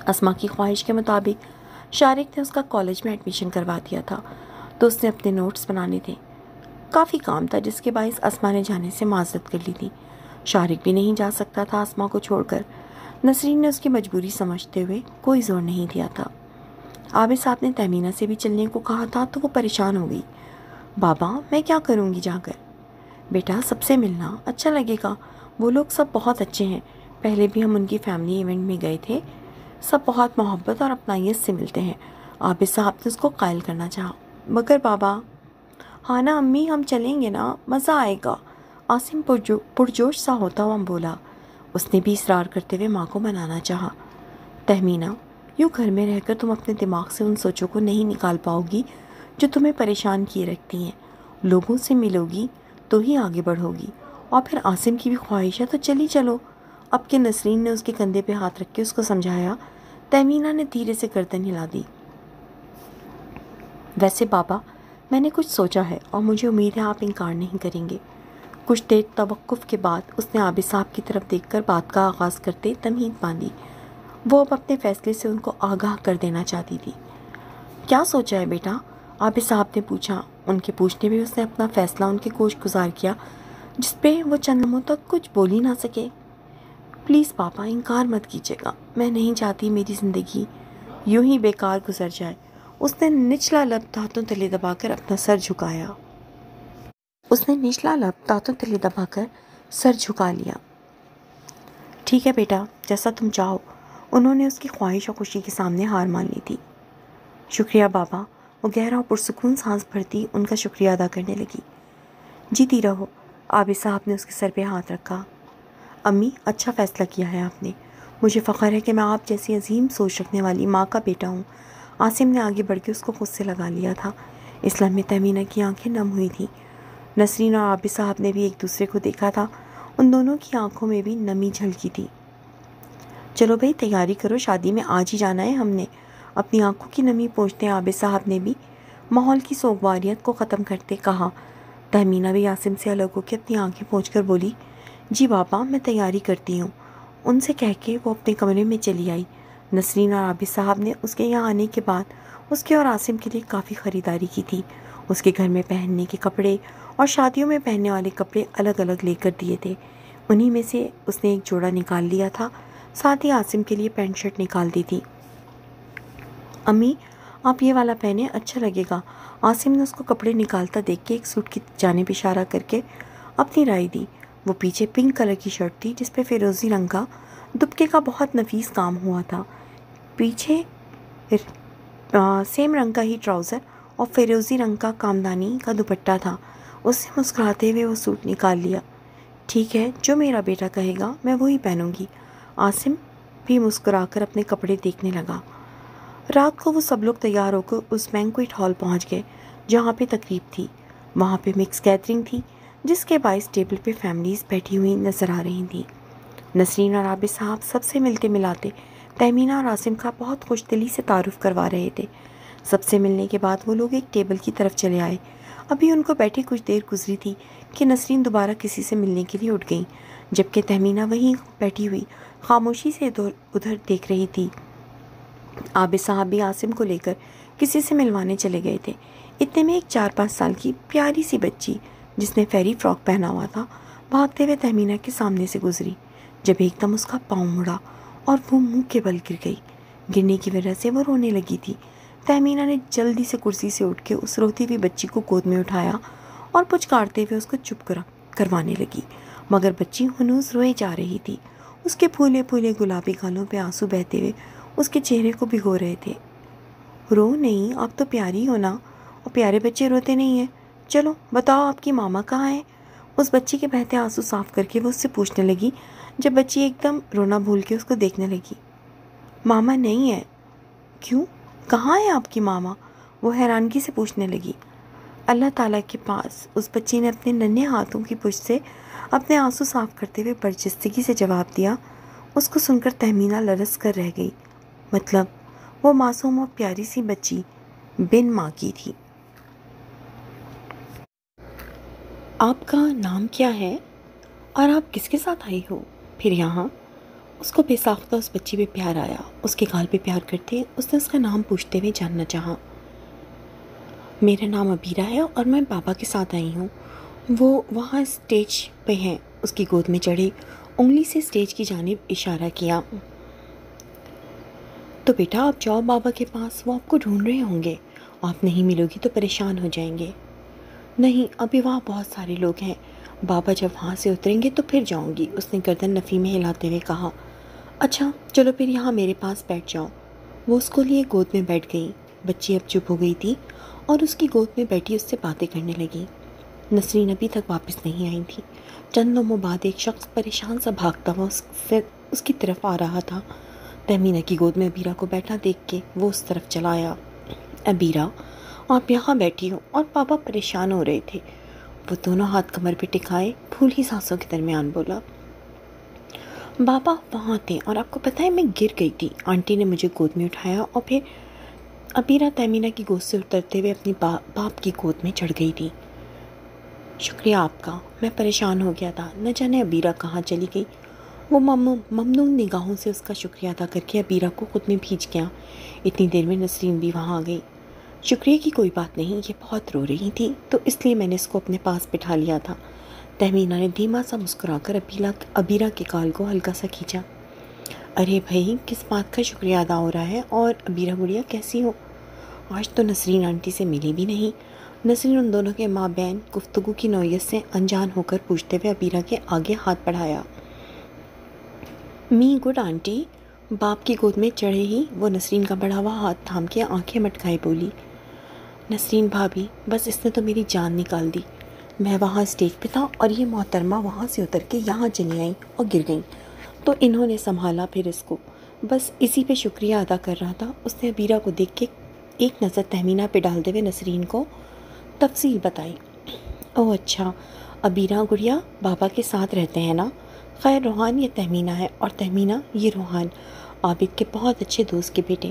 اسما کی خواہش کے مطابق شارق نے اس کا کالج میں ایڈمیشن کروا دیا تھا، تو اس نے اپنے نوٹس بنانے تھے۔ کافی کام تھا، جس کے باعث اسما نے جانے سے معذرت کر لی تھی۔ شارق بھی نہیں جا سکتا تھا اسما کو چھوڑ کر۔ نسرین نے اس کی مجبوری سمجھتے ہوئے کوئی زور نہیں دیا تھا۔ عابد صاحب نے تہمینہ سے بھی چلنے کو کہا تھا تو وہ پریشان ہو گئی۔ بابا میں کیا کروں گی جا کر؟ بیٹا سب سے ملنا اچھا لگے گا، وہ لوگ سب بہت اچھے ہیں، پہلے بھی ہم ان کی فیملی ایونٹ میں گئے تھے، سب بہت محبت اور اپنائیت سے ملتے ہیں۔ عابد صاحب نے اس کو قائل کرنا چاہا، مگر بابا۔ ہاں نا امی، ہم چلیں گے نا، مزہ آئے گا، عاصم پرجوش سا ہوتا ہوا بولا۔ اس نے بھی اصرار کرتے ہوئے ماں کو منانا چاہا۔ تہمینہ، یوں گھر میں رہ کر تم اپنے دماغ سے ان سوچوں کو نہیں نکال پاؤ گی جو تمہیں پریشان کیے رکھتی ہیں۔ لوگوں سے ملو گی تو ہی آگے بڑھو گی، اور پھر عاصم کی بھی خواہش ہے تو چلی چلو۔ اب کہ نسرین نے اس کے کندھے پہ ہاتھ رکھ کے اس کو سمجھایا، تہمینہ نے دھیرے سے گردن ہلا دی۔ ویسے بابا، میں نے کچھ سوچا ہے اور مجھے امید ہے آپ انکار نہیں کریں گے۔ کچھ دیر توقف کے بعد اس نے عابد صاحب کی طرف دیکھ کر بات کا آغاز کرتے تمہید باندھی۔ وہ اب اپنے فیصلے سے ان کو آگاہ کر دینا چاہتی تھی۔ کیا سوچا ہے بیٹا؟ عابد صاحب نے پوچھا۔ ان کے پوچھنے پہ اس نے اپنا فیصلہ ان کے گوش گزار کیا، جس پہ وہ چند لمحوں تک کچھ بول ہی نہ سکے۔ پلیز پاپا، انکار مت کیجیے گا، میں نہیں چاہتی میری زندگی یوں ہی بیکار گزر جائے۔ اس نے نچلا لب دانتوں تلے دبا کر اپنا سر جھکا لیا۔ ٹھیک ہے بیٹا، جیسا تم چاہو۔ انہوں نے اس کی خواہش اور خوشی کے سامنے ہار مان لی تھی۔ شکریہ بابا، وہ گہرا اور پرسکون سانس بھرتی ان کا شکریہ ادا کرنے لگی۔ جیتی رہو۔ عابد صاحب نے اس کے سر پہ ہاتھ رکھا۔ امی، اچھا فیصلہ کیا ہے آپ نے، مجھے فخر ہے کہ میں آپ جیسی عظیم سوچ رکھنے والی ماں کا بیٹا ہوں۔ عاصم نے آگے بڑھ کے اس کو خود سے لگا لیا تھا۔ اس لمحے تہمینہ کی آنکھیں نم ہوئی تھیں۔ نسرین اور عابد صاحب نے بھی ایک دوسرے کو دیکھا تھا، ان دونوں کی آنکھوں میں بھی نمی جھلکی تھی۔ چلو بھئی، تیاری کرو، شادی میں آج ہی جانا ہے ہم نے، اپنی آنکھوں کی نمی پوچھتے عابد صاحب نے بھی ماحول کی سوگواریت کو ختم کرتے کہا۔ تہمینہ بھی عاصم سے الگ ہو کے اپنی آنکھیں پوچھ کر بولی، جی بابا، میں تیاری کرتی ہوں۔ ان سے کہہ کے وہ اپنے کمرے میں چلی آئی۔ نسرین اور عابد صاحب نے اس کے یہاں آنے کے بعد اس کے اور عاصم کے لیے کافی خریداری کی تھی۔ اس کے گھر میں پہننے کے کپڑے اور شادیوں میں پہننے والے کپڑے الگ الگ لے کر دیے تھے۔ انہی میں سے اس نے ایک جوڑا نکال لیا تھا، ساتھ ہی عاصم کے لیے پینٹ شرٹ نکال دی تھی۔ امی، آپ یہ والا پہنے، اچھا لگے گا۔ عاصم نے اس کو کپڑے نکالتا دیکھ کے ایک سوٹ کی جانب اشارہ کر کے اپنی رائے دی۔ وہ پیچھے پنک کلر کی شرٹ تھی جس پہ فیروزی رنگ کا دبکے کا بہت نفیس کام ہوا تھا، پیچھے سیم رنگ کا ہی ٹراؤزر اور فیروزی رنگ کا کامدانی کا دوپٹہ تھا۔ اس سے مسکراتے ہوئے وہ سوٹ نکال لیا۔ ٹھیک ہے، جو میرا بیٹا کہے گا میں وہی پہنوں گی۔ عاصم بھی مسکرا کر اپنے کپڑے دیکھنے لگا۔ رات کو وہ سب لوگ تیار ہو کر اس بینکویٹ ہال پہنچ گئے جہاں پہ تقریب تھی۔ وہاں پہ مکس گیدرنگ تھی جس کے باعث ٹیبل پہ فیملیز بیٹھی ہوئی نظر آ رہی تھیں۔ نسرین اور عابد صاحب سب سے ملتے ملاتے تہمینہ اور عاصم کا بہت خوش دلی سے تعارف کروا رہے تھے۔ سب سے ملنے کے بعد وہ لوگ ایک ٹیبل کی طرف چلے آئے۔ ابھی ان کو بیٹھے کچھ دیر گزری تھی کہ نسرین دوبارہ کسی سے ملنے کے لیے اٹھ گئیں، جبکہ تہمینہ وہیں بیٹھی ہوئی خاموشی سے ادھر ادھر دیکھ رہی تھی۔ عابد صاحب بھی عاصم کو لے کر کسی سے ملوانے چلے گئے تھے۔ اتنے میں ایک 4-5 سال کی پیاری سی بچی جس نے فیری فراک پہنا ہوا تھا بھاگتے ہوئے تہمینہ کے سامنے سے گزری، جب ایک دم اس کا پاؤں مڑا اور وہ منہ کے بل گر گئی۔ گرنے کی وجہ سے وہ رونے لگی تھی۔ تہمینہ نے جلدی سے کرسی سے اٹھ کے اس روتی ہوئی بچی کو گود میں اٹھایا اور پچکارتے ہوئے اس کو چپ کروانے لگی، مگر بچی ہنوز روئے جا رہی تھی۔ اس کے پھولے پھولے گلابی گالوں پہ آنسو بہتے ہوئے اس کے چہرے کو بھگو رہے تھے۔ رو نہیں، آپ تو پیاری ہو نا، اور پیارے بچے روتے نہیں ہیں۔ چلو بتاؤ، آپ کی ماما کہاں ہے؟ اس بچی کے بہتے آنسو صاف کر کے وہ اس سے پوچھنے لگی، جب بچی ایک دم رونا بھول کے اس کو دیکھنے لگی۔ ماما نہیں ہے۔ کیوں؟ کہاں ہے آپ کی ماما؟ وہ حیرانگی سے پوچھنے لگی۔ اللہ تعالیٰ کے پاس، اس بچی نے اپنے ننھے ہاتھوں کی پشت سے اپنے آنسو صاف کرتے ہوئے برجستگی سے جواب دیا۔ اس کو سن کر تہمینہ لرز کر رہ گئی۔ مطلب وہ معصوم اور پیاری سی بچی بن ماں کی تھی۔ آپ کا نام کیا ہے اور آپ کس کے ساتھ آئی ہو پھر یہاں؟ اس کو بے ساختہ اس بچی پہ پیار آیا۔ اس کے گال پہ پیار کرتے اس نے اس کا نام پوچھتے ہوئے جاننا چاہا۔ میرا نام ابیرہ ہے اور میں بابا کے ساتھ آئی ہوں، وہ وہاں اسٹیج پہ ہیں۔ اس کی گود میں چڑھے انگلی سے اسٹیج کی جانب اشارہ کیا۔ تو بیٹا آپ جاؤ بابا کے پاس، وہ آپ کو ڈھونڈ رہے ہوں گے، آپ نہیں ملو گی تو پریشان ہو جائیں گے۔ نہیں، ابھی وہاں بہت سارے لوگ ہیں، بابا جب وہاں سے اتریں گے تو پھر جاؤں گی، اس نے گردن نفی میں ہلاتے ہوئے کہا۔ اچھا چلو پھر یہاں میرے پاس بیٹھ جاؤ۔ وہ اس کو لیے گود میں بیٹھ گئی۔ بچی اب چپ ہو گئی تھی اور اس کی گود میں بیٹھی اس سے باتیں کرنے لگی۔ نسرین ابھی تک واپس نہیں آئی تھی۔ چند لمحوں بعد ایک شخص پریشان سا بھاگتا ہوا اس کی طرف آ رہا تھا۔ تہمینہ کی گود میں ابیرہ کو بیٹھا دیکھ کے وہ اس طرف چلا آیا۔ ابیرہ، آپ یہاں بیٹھی ہو اور پاپا پریشان ہو رہے تھے۔ وہ دونوں ہاتھ کمر پہ ٹکائے پھولی سانسوں کے درمیان بولا۔ بابا وہاں تھے اور آپ کو پتہ ہے میں گر گئی تھی، آنٹی نے مجھے گود میں اٹھایا اور پھر ابیرہ تہمینہ کی گود سے اترتے ہوئے اپنی باپ کی گود میں چڑھ گئی تھی۔ شکریہ آپ کا، میں پریشان ہو گیا تھا، نہ جانے ابیرہ کہاں چلی گئی۔ وہ ممنون نگاہوں سے اس کا شکریہ ادا کر کے ابیرہ کو خود میں بھیج گیا۔ اتنی دیر میں نسرین بھی وہاں آ گئی۔ شکریہ کی کوئی بات نہیں، یہ بہت رو رہی تھی تو اس لیے میں نے اس کو اپنے پاس بٹھا لیا تھا۔ تہمینہ نے دھیما سا مسکرا کر ابیرہ کے کال کو ہلکا سا کھینچا۔ ارے بھائی کس بات کا شکریہ ادا ہو رہا ہے، اور ابیرہ گڑیا کیسی ہو؟ آج تو نسرین آنٹی سے ملی بھی نہیں۔ نسرین ان دونوں کے ماں بہن گفتگو کی نوعیت سے انجان ہو کر پوچھتے ہوئے ابیرہ کے آگے ہاتھ بڑھایا۔ می گڈ آنٹی، باپ کی گود میں چڑھے ہی وہ نسرین کا بڑھا ہوا ہاتھ تھام کے آنکھیں مٹکائے بولی۔ نسرین بھابھی، بس اس نے تو میری جان نکال دی۔ میں وہاں اسٹیج پہ تھا اور یہ محترمہ وہاں سے اتر کے یہاں چلی آئیں اور گر گئیں، تو انہوں نے سنبھالا، پھر اس کو بس اسی پہ شکریہ ادا کر رہا تھا۔ اس نے ابیرہ کو دیکھ کے ایک نظر تہمینہ پہ ڈالتے ہوئے نسرین کو تفصیل بتائی۔ اوہ اچھا، ابیرہ گڑیا بابا کے ساتھ رہتے ہیں نا؟ خیر روحان یہ تہمینہ ہے اور تہمینہ یہ روحان، عابد کے بہت اچھے دوست کے بیٹے۔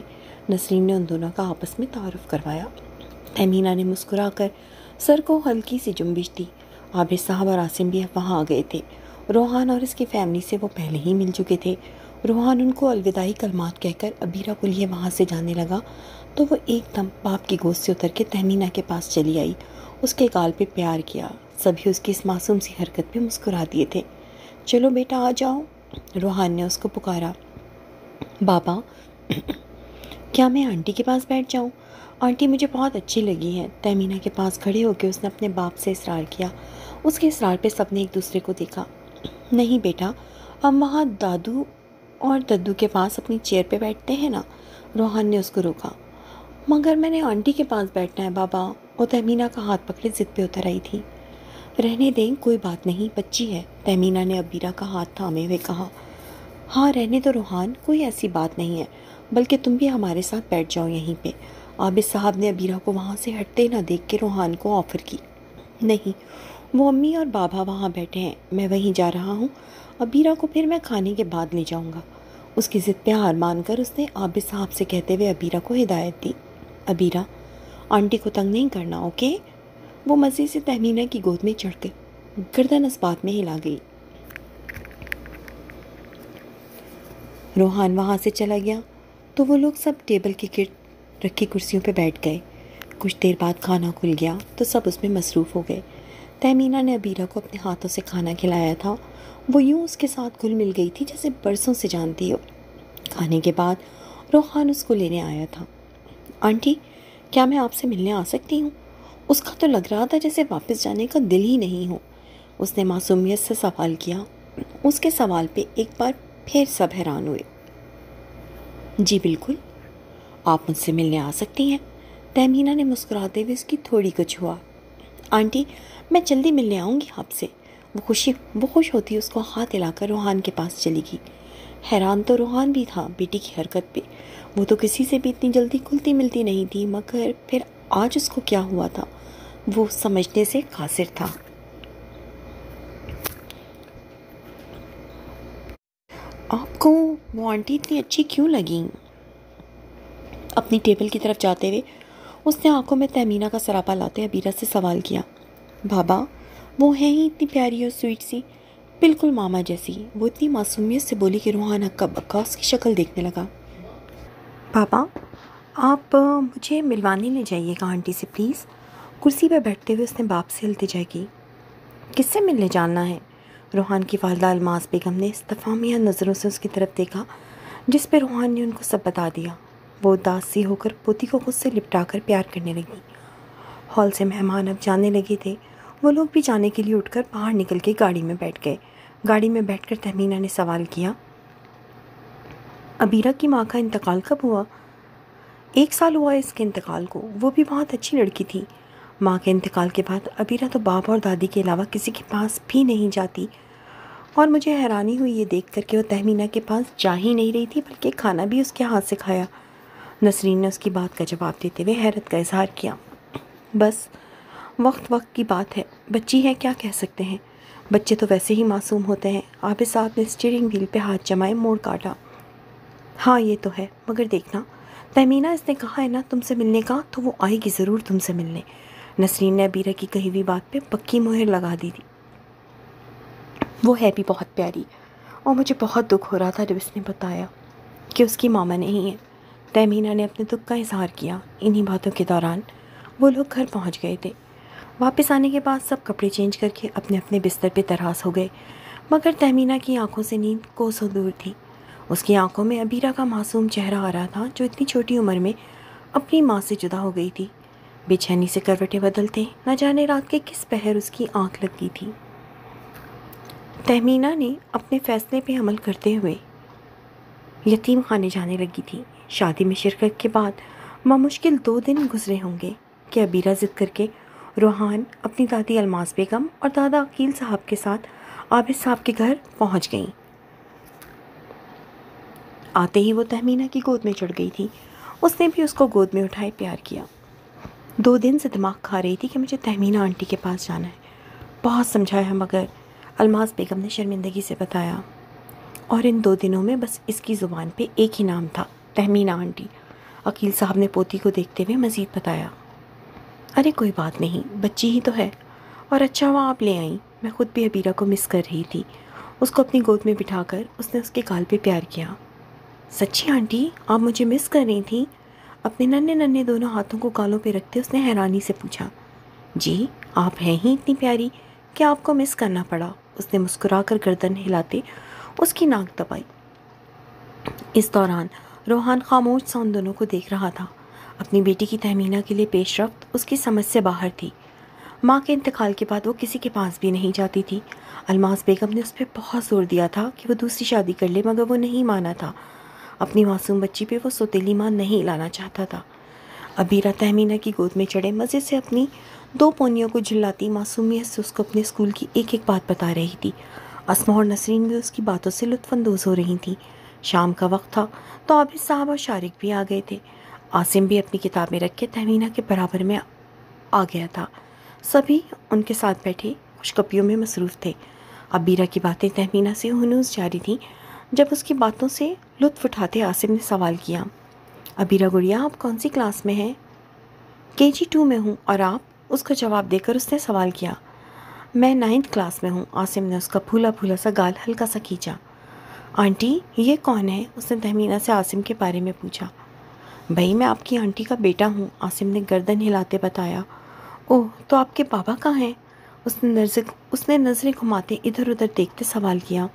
نسرین نے ان دونوں کا آپس میں تعارف کروایا۔ تہمینہ نے مسکرا کر سر کو ہلکی سی جنبش دی۔ عابد صاحب اور عاصم بھی وہاں آ گئے تھے۔ روحان اور اس کی فیملی سے وہ پہلے ہی مل چکے تھے۔ روحان ان کو الوداعی کلمات کہہ کر ابیرہ کو لیے وہاں سے جانے لگا تو وہ ایک دم باپ کی گود سے اتر کے تہمینہ کے پاس چلی آئی، اس کے گال پہ پیار کیا۔ سبھی اس کی اس معصوم سی حرکت پہ مسکرا دیے تھے۔ چلو بیٹا آ جاؤ، روحان نے اس کو پکارا۔ بابا کیا میں آنٹی کے پاس بیٹھ جاؤں؟ آنٹی مجھے بہت اچھی لگی ہے۔ تہمینہ کے پاس کھڑے ہو کے اس نے اپنے باپ سے اصرار کیا۔ اس کے اصرار پہ سب نے ایک دوسرے کو دیکھا۔ نہیں بیٹا، ہم وہاں دادو اور ددو کے پاس اپنی چیئر پہ بیٹھتے ہیں نا، روحان نے اس کو روکا۔ مگر میں نے آنٹی کے پاس بیٹھنا ہے بابا، وہ تہمینہ کا ہاتھ پکڑے ضد پہ اتر آئی تھی۔ رہنے دیں، کوئی بات نہیں، بچی ہے، تہمینہ نے ابیرہ کا ہاتھ تھامے ہوئے کہا۔ ہاں رہنے تو روحان، کوئی ایسی بات نہیں ہے، بلکہ تم بھی ہمارے ساتھ بیٹھ جاؤ یہیں پہ۔ عابد صاحب نے ابیرہ کو وہاں سے ہٹتے نہ دیکھ کے روحان کو آفر کی۔ نہیں، وہ امی اور بابا وہاں بیٹھے ہیں، میں وہیں جا رہا ہوں، ابیرہ کو پھر میں کھانے کے بعد لے جاؤں گا۔ اس کی ضد پہ ہار مان کر اس نے عابد صاحب سے کہتے ہوئے ابیرہ کو ہدایت دی۔ ابیرہ، آنٹی کو تنگ نہیں کرنا، اوکے؟ وہ مزے سے تہمینہ کی گود میں چڑھ کر گردن اس بات میں ہلا گئی۔ روحان وہاں سے چلا گیا تو وہ لوگ سب ٹیبل کے گرد رکھی کرسیوں پہ بیٹھ گئے۔ کچھ دیر بعد کھانا کھل گیا تو سب اس میں مصروف ہو گئے۔ تہمینہ نے ابیرہ کو اپنے ہاتھوں سے کھانا کھلایا تھا۔ وہ یوں اس کے ساتھ گھل مل گئی تھی جیسے برسوں سے جانتی ہو۔ کھانے کے بعد روحان اس کو لینے آیا تھا۔ آنٹی، کیا میں آپ سے ملنے آ سکتی ہوں؟ اس کا تو لگ رہا تھا جیسے واپس جانے کا دل ہی نہیں ہو۔ اس نے معصومیت سے سوال کیا۔ اس کے سوال پہ ایک بار پھر سب حیران ہوئے۔ جی بالکل، آپ مجھ سے ملنے آ سکتی ہیں، تہمینہ نے مسکراتے ہوئے اس کی تھوڑی کو چھوا۔ آنٹی میں جلدی ملنے آؤں گی آپ سے، وہ خوش ہوتی اس کو ہاتھ ہلا کر روحان کے پاس چلی گئی۔ حیران تو روحان بھی تھا بیٹی کی حرکت پہ، وہ تو کسی سے بھی اتنی جلدی کھلتی ملتی نہیں تھی، مگر پھر آج اس کو کیا ہوا تھا وہ سمجھنے سے قاصر تھا۔ آپ کو وہ آنٹی اتنی اچھی کیوں لگیں؟ اپنی ٹیبل کی طرف جاتے ہوئے اس نے آنکھوں میں تہمینہ کا سراپا لاتے ابیرہ سے سوال کیا۔ بابا وہ ہیں ہی اتنی پیاری اور سویٹ سی، بالکل ماما جیسی، وہ اتنی معصومیت سے بولی کہ روحان ہکا بکا اس کی شکل دیکھنے لگا۔ پاپا آپ مجھے ملوانے لے جائیے گا آنٹی سے پلیز، کرسی پہ بیٹھتے ہوئے اس نے باپ سے التجا کی۔ کس سے ملنے جانا ہے؟ روحان کی والدہ الماس بیگم نے استفہامیہ نظروں سے اس کی طرف دیکھا، جس پہ روحان نے ان کو سب بتا دیا۔ وہ اداس سی ہو کر پوتی کو خود سے لپٹا کر پیار کرنے لگی۔ ہال سے مہمان اب جانے لگے تھے۔ وہ لوگ بھی جانے کے لیے اٹھ کر باہر نکل کے گاڑی میں بیٹھ گئے۔ گاڑی میں بیٹھ کر تہمینہ نے سوال کیا، عبیرہ کی ماں کا انتقال کب ہوا؟ 1 سال ہوا اس کے انتقال کو، وہ بھی بہت اچھی لڑکی تھی۔ ماں کے انتقال کے بعد عبیرہ تو باپ اور دادی کے علاوہ کسی کے پاس بھی نہیں جاتی، اور مجھے حیرانی ہوئی یہ دیکھ کر کہ وہ تہمینہ کے پاس جا ہی نہیں رہی تھی بلکہ کھانا بھی اس کے ہاتھ سے کھایا۔ نسرین نے اس کی بات کا جواب دیتے ہوئے حیرت کا اظہار کیا۔ بس وقت کی بات ہے، بچی ہے، کیا کہہ سکتے ہیں، بچے تو ویسے ہی معصوم ہوتے ہیں۔ عابد صاحب نے اسٹیئرنگ وہیل پہ ہاتھ جمائے موڑ کاٹا۔ ہاں یہ تو ہے، مگر دیکھنا تہمینہ، اس نے کہا ہے نا تم سے ملنے کا، تو وہ آئے گی ضرور تم سے ملنے۔ نسرین نے عبیرہ کی کہی ہوئی بات پہ پکی مہر لگا دی تھی۔ وہ ہے بھی بہت پیاری، اور مجھے بہت دکھ ہو رہا تھا جب اس نے بتایا کہ اس کی ماما نہیں ہے۔ تہمینہ نے اپنے دکھ کا اظہار کیا۔ انہی باتوں کے دوران وہ لوگ گھر پہنچ گئے تھے۔ واپس آنے کے بعد سب کپڑے چینج کر کے اپنے اپنے بستر پہ طراز ہو گئے، مگر تہمینہ کی آنکھوں سے نیند کوسوں دور تھی۔ اس کی آنکھوں میں عبیرہ کا معصوم چہرہ آ رہا تھا، جو اتنی چھوٹی عمر میں اپنی ماں سے جدا ہو گئی تھی۔ بے چینی سے کروٹیں بدلتے نہ جانے رات کے کس پہر اس کی آنکھ لگ گئی تھی۔ تہمینہ نے اپنے فیصلے پہ عمل کرتے ہوئے یتیم خانے جانے لگی تھی۔ شادی میں شرکت کے بعد بمشکل 2 دن گزرے ہوں گے کہ عبیرہ ضد کر کے روحان اپنی دادی الماس بیگم اور دادا عقیل صاحب کے ساتھ عابد صاحب کے گھر پہنچ گئیں۔ آتے ہی وہ تہمینہ کی گود میں چڑھ گئی تھی۔ اس نے بھی اس کو گود میں اٹھائے پیار کیا۔ 2 دن سے دماغ کھا رہی تھی کہ مجھے تہمینہ آنٹی کے پاس جانا ہے۔ بہت سمجھایا مگر الماس بیگم نے شرمندگی سے بتایا، اور ان 2 دنوں میں بس اس کی زبان پہ ایک ہی نام تھا، تہمینہ آنٹی۔ عقیل صاحب نے پوتی کو دیکھتے ہوئے مزید بتایا، ارے کوئی بات نہیں، بچی ہی تو ہے، اور اچھا ہوا آپ لے آئیں، میں خود بھی عبیرہ کو مس کر رہی تھی۔ اس کو اپنی گود میں بٹھا کر اس نے اس کے گال پہ پیار کیا۔ سچی آنٹی آپ مجھے مس کر رہی تھیں؟ اپنے ننھے ننھے دونوں ہاتھوں کو گالوں پہ رکھتے اس نے حیرانی سے پوچھا۔ جی آپ ہیں ہی اتنی پیاری کہ آپ کو مس کرنا پڑا، اس نے مسکرا کر گردن ہلاتے اس کی ناک دبائی۔ اس دوران روحان خاموش سا ان دونوں کو دیکھ رہا تھا۔ اپنی بیٹی کی تہمینہ کے لیے پیش رفت اس کی سمجھ سے باہر تھی۔ ماں کے انتقال کے بعد وہ کسی کے پاس بھی نہیں جاتی تھی۔ الماس بیگم نے اس پہ بہت زور دیا تھا کہ وہ دوسری شادی کر لے، مگر وہ نہیں مانا تھا۔ اپنی معصوم بچی پہ وہ سوتیلی ماں نہیں لانا چاہتا تھا۔ عبیرہ تہمینہ کی گود میں چڑھے مزے سے اپنی 2 پونیوں کو جھلاتی معصومیت سے اس کو اپنے اسکول کی ایک ایک بات بتا رہی تھی۔ اسماء اور نسرین بھی اس کی باتوں سے لطف اندوز ہو رہی تھیں۔ شام کا وقت تھا تو عابد صاحب اور شارق بھی آ گئے تھے۔ عاصم بھی اپنی کتابیں رکھ کے تہمینہ کے برابر میں آ گیا تھا۔ سبھی ان کے ساتھ بیٹھے خوشگپیوں میں مصروف تھے۔ عبیرہ کی باتیں تہمینہ سے ہنوز جاری تھیں۔ جب اس کی باتوں سے لطف اٹھاتے عاصم نے سوال کیا، عبیرہ گڑیا آپ کون سی کلاس میں ہیں؟ KG 2 میں ہوں، اور آپ؟ اس کا جواب دے کر اس نے سوال کیا۔ میں 9th کلاس میں ہوں۔ عاصم نے اس کا پھولا پھولا سا گال ہلکا سا کھینچا۔ آنٹی یہ کون ہے؟ اس نے تہمینہ سے عاصم کے بارے میں پوچھا۔ بھائی میں آپ کی آنٹی کا بیٹا ہوں، عاصم نے گردن ہلاتے بتایا۔ اوہ تو آپ کے بابا کہاں ہیں؟ اس نے نظریں گھماتے ادھر ادھر دیکھتے سوال کیا۔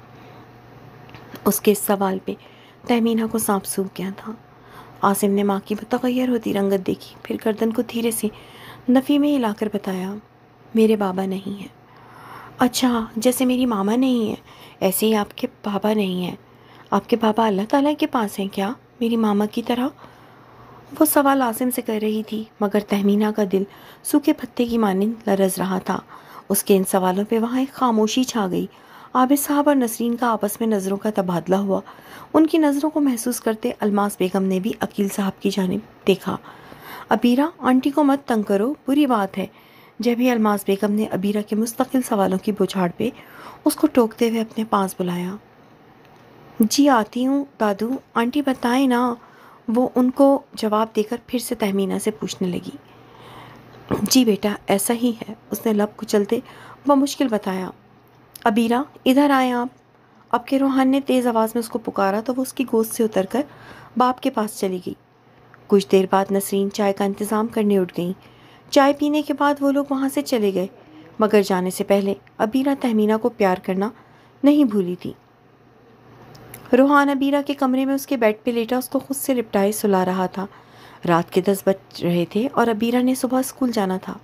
اس کے اس سوال پہ تہمینہ کو سانپ سوکھ گیا تھا۔ عاصم نے ماں کی متغیر ہوتی رنگت دیکھی، پھر گردن کو دھیرے سے نفی میں ہلا کر بتایا، میرے بابا نہیں ہیں۔ اچھا جیسے میری ماما نہیں ہے ایسے ہی آپ کے بابا نہیں ہیں۔ آپ کے بابا اللہ تعالیٰ کے پاس ہیں کیا، میری ماما کی طرح؟ وہ سوال عاصم سے کر رہی تھی، مگر تہمینہ کا دل سوکھے پتے کی مانند لرز رہا تھا۔ اس کے ان سوالوں پہ وہاں ایک خاموشی چھا گئی۔ عابد صاحب اور نسرین کا آپس میں نظروں کا تبادلہ ہوا۔ ان کی نظروں کو محسوس کرتے الماس بیگم نے بھی عقیل صاحب کی جانب دیکھا۔ عبیرہ آنٹی کو مت تنگ کرو، بری بات ہے۔ جب ہی الماس بیگم نے عبیرہ کے مستقل سوالوں کی بوچھاڑ پہ اس کو ٹوکتے ہوئے اپنے پاس بلایا۔ جی آتی ہوں دادو، آنٹی بتائیں نا، وہ ان کو جواب دے کر پھر سے تہمینہ سے پوچھنے لگی۔ جی بیٹا ایسا ہی ہے، اس نے لب کچلتے بمشکل بتایا۔ عبیرہ ادھر آئیں آپ کے روحان نے تیز آواز میں اس کو پکارا تو وہ اس کی گود سے اتر کر باپ کے پاس چلی گئی۔ کچھ دیر بعد نسرین چائے کا انتظام کرنے اٹھ گئیں۔ چائے پینے کے بعد وہ لوگ وہاں سے چلے گئے، مگر جانے سے پہلے عبیرہ تہمینہ کو پیار کرنا نہیں بھولی تھی۔ روحان عبیرہ کے کمرے میں اس کے بیڈ پہ لیٹا اس کو خود سے لپٹائے سلا رہا تھا۔ رات کے 10 بج رہے تھے اور عبیرہ نے صبح اسکول جانا تھا۔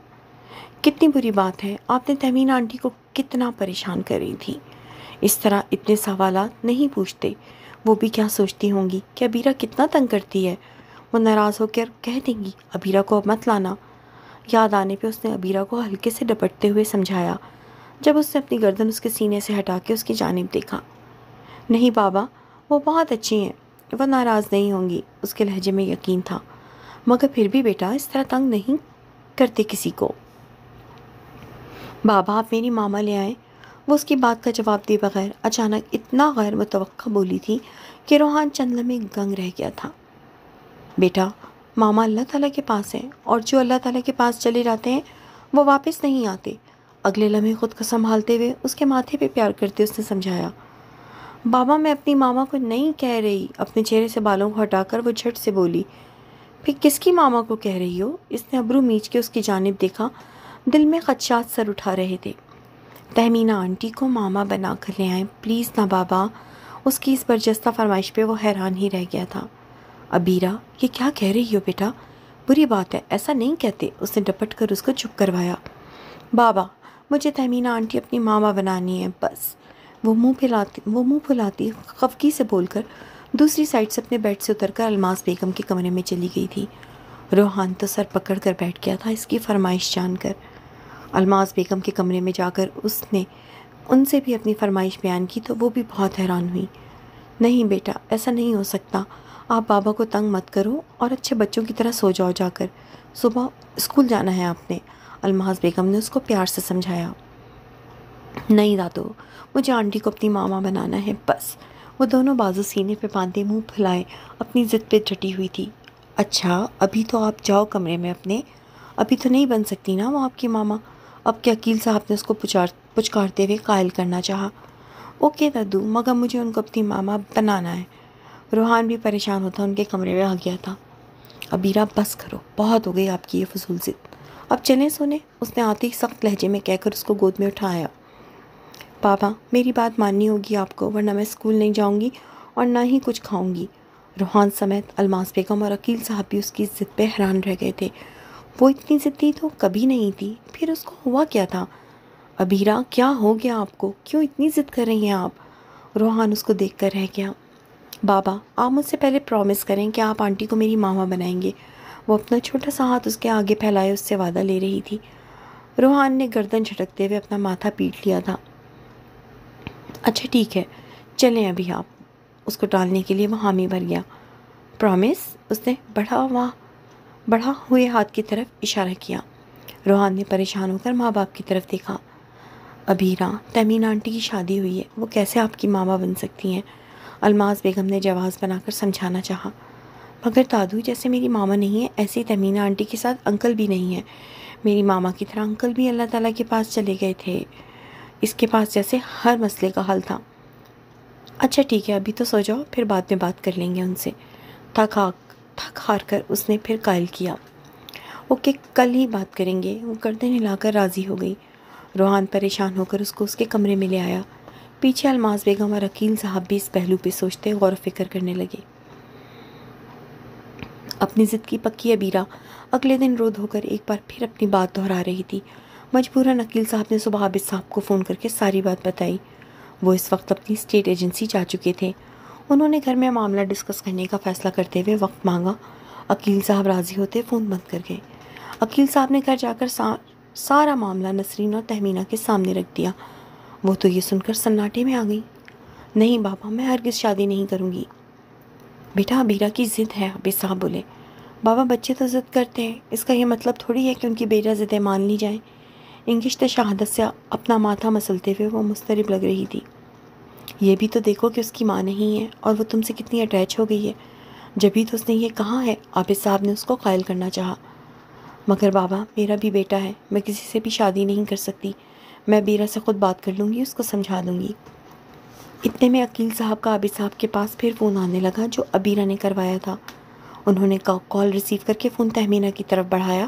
کتنی بری بات ہے، آپ نے تہمینہ آنٹی کو کتنا پریشان کر رہی تھی۔ اس طرح اتنے سوالات نہیں پوچھتے، وہ بھی کیا سوچتی ہوں گی کہ ابیرہ کتنا تنگ کرتی ہے۔ وہ ناراض ہو کر کہہ دیں گی ابیرہ کو اب مت لانا۔ یاد آنے پہ اس نے ابیرہ کو ہلکے سے ڈپٹتے ہوئے سمجھایا، جب اس نے اپنی گردن اس کے سینے سے ہٹا کے اس کی جانب دیکھا۔ نہیں بابا، وہ بہت اچھی ہیں، وہ ناراض نہیں ہوں گی، اس کے لہجے میں یقین تھا۔ مگر پھر بھی بیٹا اس طرح تنگ نہیں کرتے کسی کو۔ بابا آپ میری ماما لے آئیں۔ وہ اس کی بات کا جواب دیے بغیر اچانک اتنا غیر متوقع بولی تھی کہ روحان چند لمحے گنگ رہ گیا تھا۔ بیٹا ماما اللہ تعالیٰ کے پاس ہیں، اور جو اللہ تعالیٰ کے پاس چلے جاتے ہیں وہ واپس نہیں آتے۔ اگلے لمحے خود کو سنبھالتے ہوئے اس کے ماتھے پہ پیار کرتے اس نے سمجھایا۔ بابا میں اپنی ماما کو نہیں کہہ رہی۔ اپنے چہرے سے بالوں کو ہٹا کر وہ جھٹ سے بولی۔ پھر کس کی ماما کو کہہ رہی ہو؟ اس نے ابرو میچ کے اس کی جانب دیکھا، دل میں خدشات سر اٹھا رہے تھے۔ تہمینہ آنٹی کو ماما بنا کر لے آئیں پلیز نا بابا۔ اس کی اس برجستہ فرمائش پہ وہ حیران ہی رہ گیا تھا۔ ابیرہ یہ کیا کہہ رہی ہو بیٹا؟ بری بات ہے، ایسا نہیں کہتے۔ اس نے ڈپٹ کر اس کو چپ کروایا۔ بابا مجھے تہمینہ آنٹی اپنی ماما بنانی ہے بس۔ وہ منہ پھلاتی خفگی سے بول کر دوسری سائڈ سے اپنے بیڈ سے اتر کر الماس بیگم کے کمرے میں چلی گئی تھی۔ روحان تو سر پکڑ کر بیٹھ گیا تھا اس کی فرمائش جان کر۔ الماس بیگم کے کمرے میں جا کر اس نے ان سے بھی اپنی فرمائش بیان کی تو وہ بھی بہت حیران ہوئی۔ نہیں بیٹا ایسا نہیں ہو سکتا، آپ بابا کو تنگ مت کرو اور اچھے بچوں کی طرح سو جاؤ جا کر، صبح اسکول جانا ہے آپ نے۔ الماس بیگم نے اس کو پیار سے سمجھایا۔ نہیں دادو، مجھے آنٹی کو اپنی ماما بنانا ہے بس۔ وہ دونوں بازو سینے پہ باندھے منہ پھلائے اپنی ضد پہ ڈٹی ہوئی تھی۔ اچھا ابھی تو آپ جاؤ کمرے میں اپنے، ابھی تو نہیں بن سکتی نا وہ آپ کی ماما۔ اب کے عقیل صاحب نے اس کو پچکارتے ہوئے قائل کرنا چاہا۔ اوکے دادو، مگر مجھے ان کو اپنی ماما بنانا ہے۔ روحان بھی پریشان ہوتا ان کے کمرے میں آ گیا تھا۔ ابیرہ بس کرو، بہت ہو گئی آپ کی یہ فضول ضد، اب چلیں سونے، اس نے آتے ہی سخت لہجے میں کہہ کر اس کو گود میں اٹھایا۔ پاپا میری بات ماننی ہوگی آپ کو، ورنہ میں اسکول نہیں جاؤں گی اور نہ ہی کچھ کھاؤں گی۔ روحان سمیت الماس بیگم اور عقیل صاحب بھی اس کی ضد پہ حیران رہ گئے تھے۔ وہ اتنی ضدی تو کبھی نہیں تھی، پھر اس کو ہوا کیا تھا؟ ابیرہ کیا ہو گیا آپ کو، کیوں اتنی ضد کر رہی ہیں آپ؟ روحان اس کو دیکھ کر رہ گیا۔ بابا آپ مجھ سے پہلے پرومس کریں کہ آپ آنٹی کو میری ماما بنائیں گے۔ وہ اپنا چھوٹا سا ہاتھ اس کے آگے پھیلائے اس سے وعدہ لے رہی تھی۔ روحان نے گردن جھٹکتے ہوئے اپنا ماتھا پیٹ لیا تھا۔ اچھا ٹھیک ہے چلیں ابھی آپ، اس کو ٹالنے کے لیے وہ حامی بھر گیا۔ پرومس؟ اس نے بڑھا ہوئے ہاتھ کی طرف اشارہ کیا۔ روحان نے پریشان ہو کر ماں باپ کی طرف دیکھا۔ ابیرہ تہمینہ آنٹی کی شادی ہوئی ہے، وہ کیسے آپ کی ماما بن سکتی ہیں؟ الماس بیگم نے جواز بنا کر سمجھانا چاہا۔ مگر دادو جیسے میری ماما نہیں ہے ایسے ہی تہمینہ آنٹی کے ساتھ انکل بھی نہیں ہے۔ میری ماما کی طرح انکل بھی اللہ تعالیٰ کے پاس چلے گئے تھے، اس کے پاس جیسے ہر مسئلے کا حل تھا۔ اچھا ٹھیک ہے ابھی تو سو جاؤ، پھر بعد میں بات کر لیں گے ان سے۔ تھک ہار کر اس نے پھر قائل کیا۔ اوکے کل ہی بات کریں گے۔ وہ گردن ہلا کر راضی ہو گئی۔ روحان پریشان ہو کر اس کو اس کے کمرے میں لے آیا۔ پیچھے الماس بیگم اور عقیل صاحب بھی اس پہلو پہ سوچتے غور و فکر کرنے لگے۔ اپنی ضد کی پکی ابیرہ اگلے دن رو دھو کر ایک بار پھر اپنی بات دہرا رہی تھی۔ مجبوراً عقیل صاحب نے صبح عابد صاحب کو فون کر کے ساری بات بتائی۔ وہ اس وقت اپنی اسٹیٹ ایجنسی جا چکے تھے۔ انہوں نے گھر میں معاملہ ڈسکس کرنے کا فیصلہ کرتے ہوئے وقت مانگا۔ عقیل صاحب راضی ہوتے فون بند کر گئے۔ عقیل صاحب نے گھر جا کر سارا معاملہ نسرین اور تہمینہ کے سامنے رکھ دیا۔ وہ تو یہ سن کر سناٹے میں آ گئی۔ نہیں بابا میں ہرگز شادی نہیں کروں گی۔ بیٹا ابیرہ کی ضد ہے، عابد صاحب بولے۔ بابا بچے تو ضد کرتے ہیں، اس کا یہ مطلب تھوڑی ہے کہ ان کی بیٹا ضدیں مان لی جائیں۔ انگشت شہادت سے اپنا ماتھا مسلتے ہوئے وہ مضطرب لگ رہی تھی۔ یہ بھی تو دیکھو کہ اس کی ماں نہیں ہے اور وہ تم سے کتنی اٹیچ ہو گئی ہے، جبھی تو اس نے یہ کہا ہے۔ عابد صاحب نے اس کو قائل کرنا چاہا۔ مگر بابا میرا بھی بیٹا ہے، میں کسی سے بھی شادی نہیں کر سکتی۔ میں ابیرہ سے خود بات کر لوں گی، اس کو سمجھا دوں گی۔ اتنے میں عقیل صاحب کا عابد صاحب کے پاس پھر فون آنے لگا جو ابیرہ نے کروایا تھا۔ انہوں نے کال ریسیو کر کے فون تہمینہ کی طرف بڑھایا۔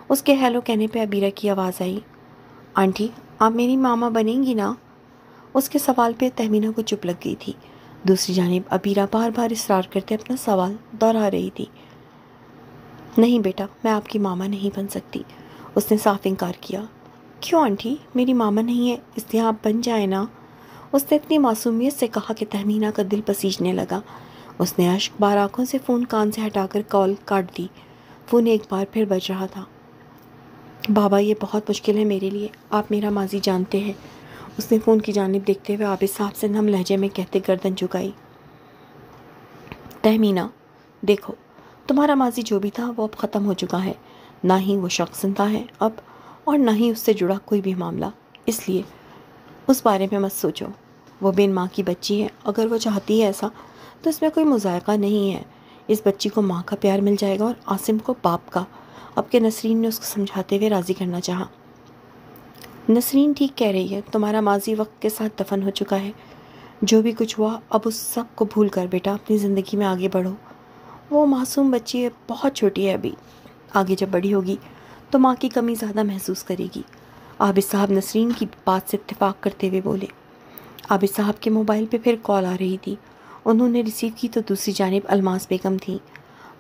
اس کے ہیلو کہنے پہ ابیرہ کی آواز آئی۔ آنٹی آپ میری ماما بنیں گی نا؟ اس کے سوال پہ تہمینہ کو چپ لگ گئی تھی۔ دوسری جانب ابیرہ بار بار اصرار کرتے اپنا سوال دہرا رہی تھی۔ نہیں بیٹا میں آپ کی ماما نہیں بن سکتی۔ اس نے صاف انکار کیا۔ کیوں آنٹی، میری ماما نہیں ہے اس لیے آپ بن جائیں نا، اس نے اتنی معصومیت سے کہا کہ تہمینہ کا دل پسیجنے لگا۔ اس نے اشک بار آنکھوں سے فون کان سے ہٹا کر کال کاٹ دی۔ فون ایک بار پھر بج رہا تھا۔ بابا یہ بہت مشکل ہے میرے لیے، آپ میرا ماضی جانتے ہیں، اس نے فون کی جانب دیکھتے ہوئے عابد صاحب سے نم لہجے میں کہتے گردن جھکائی۔ تہمینہ دیکھو، تمہارا ماضی جو بھی تھا وہ اب ختم ہو چکا ہے، نہ ہی وہ شخص زندہ ہے اب، اور نہ ہی اس سے جڑا کوئی بھی معاملہ، اس لیے اس بارے میں مت سوچو۔ وہ بن ماں کی بچی ہے، اگر وہ چاہتی ہے ایسا تو اس میں کوئی مذائقہ نہیں ہے۔ اس بچی کو ماں کا پیار مل جائے گا اور عاصم کو باپ کا۔ اب کے نسرین نے اس کو سمجھاتے ہوئے راضی کرنا چاہا۔ نسرین ٹھیک کہہ رہی ہے، تمہارا ماضی وقت کے ساتھ دفن ہو چکا ہے، جو بھی کچھ ہوا اب اس سب کو بھول کر بیٹا اپنی زندگی میں آگے بڑھو۔ وہ معصوم بچی ہے، بہت چھوٹی ہے ابھی، آگے جب بڑی ہوگی تو ماں کی کمی زیادہ محسوس کرے گی۔ عابد صاحب نسرین کی بات سے اتفاق کرتے ہوئے بولے۔ عابد صاحب کے موبائل پہ پھر کال آ رہی تھی۔ انہوں نے ریسیو کی تو دوسری جانب الماس بیگم تھیں۔